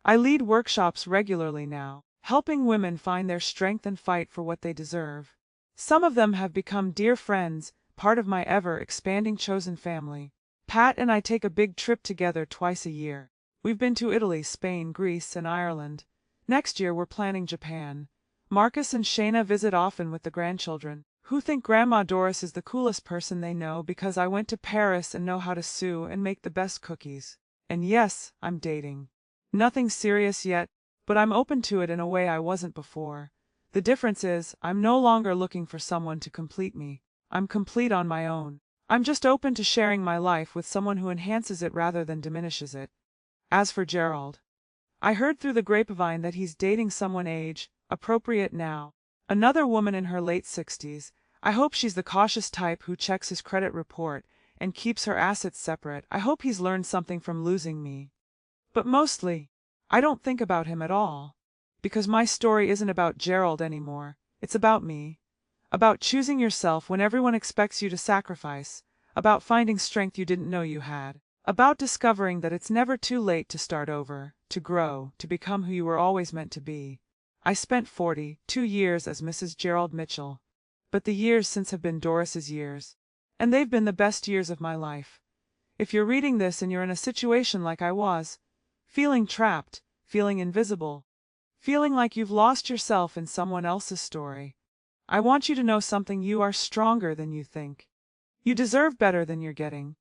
I lead workshops regularly now, helping women find their strength and fight for what they deserve. Some of them have become dear friends, part of my ever-expanding chosen family. Pat and I take a big trip together twice a year. We've been to Italy, Spain, Greece, and Ireland. Next year we're planning Japan. Marcus and Shayna visit often with the grandchildren, who think Grandma Doris is the coolest person they know because I went to Paris and know how to sew and make the best cookies. And yes, I'm dating. Nothing serious yet, but I'm open to it in a way I wasn't before. The difference is, I'm no longer looking for someone to complete me. I'm complete on my own. I'm just open to sharing my life with someone who enhances it rather than diminishes it. As for Gerald, I heard through the grapevine that he's dating someone age-appropriate now. Another woman in her late 60s. I hope she's the cautious type who checks his credit report and keeps her assets separate. I hope he's learned something from losing me. But mostly, I don't think about him at all. Because my story isn't about Gerald anymore. It's about me. About choosing yourself when everyone expects you to sacrifice. About finding strength you didn't know you had. About discovering that it's never too late to start over, to grow, to become who you were always meant to be. I spent 42 years as Mrs. Gerald Mitchell. But the years since have been Doris's years. And they've been the best years of my life. If you're reading this and you're in a situation like I was, feeling trapped, feeling invisible, feeling like you've lost yourself in someone else's story, I want you to know something: you are stronger than you think. You deserve better than you're getting.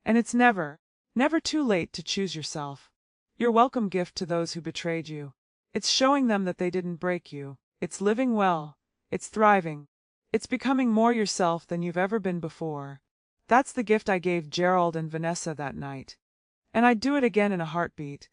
And it's never, never too late to choose yourself. Your welcome gift to those who betrayed you. It's showing them that they didn't break you. It's living well. It's thriving. It's becoming more yourself than you've ever been before. That's the gift I gave Gerald and Vanessa that night. And I'd do it again in a heartbeat.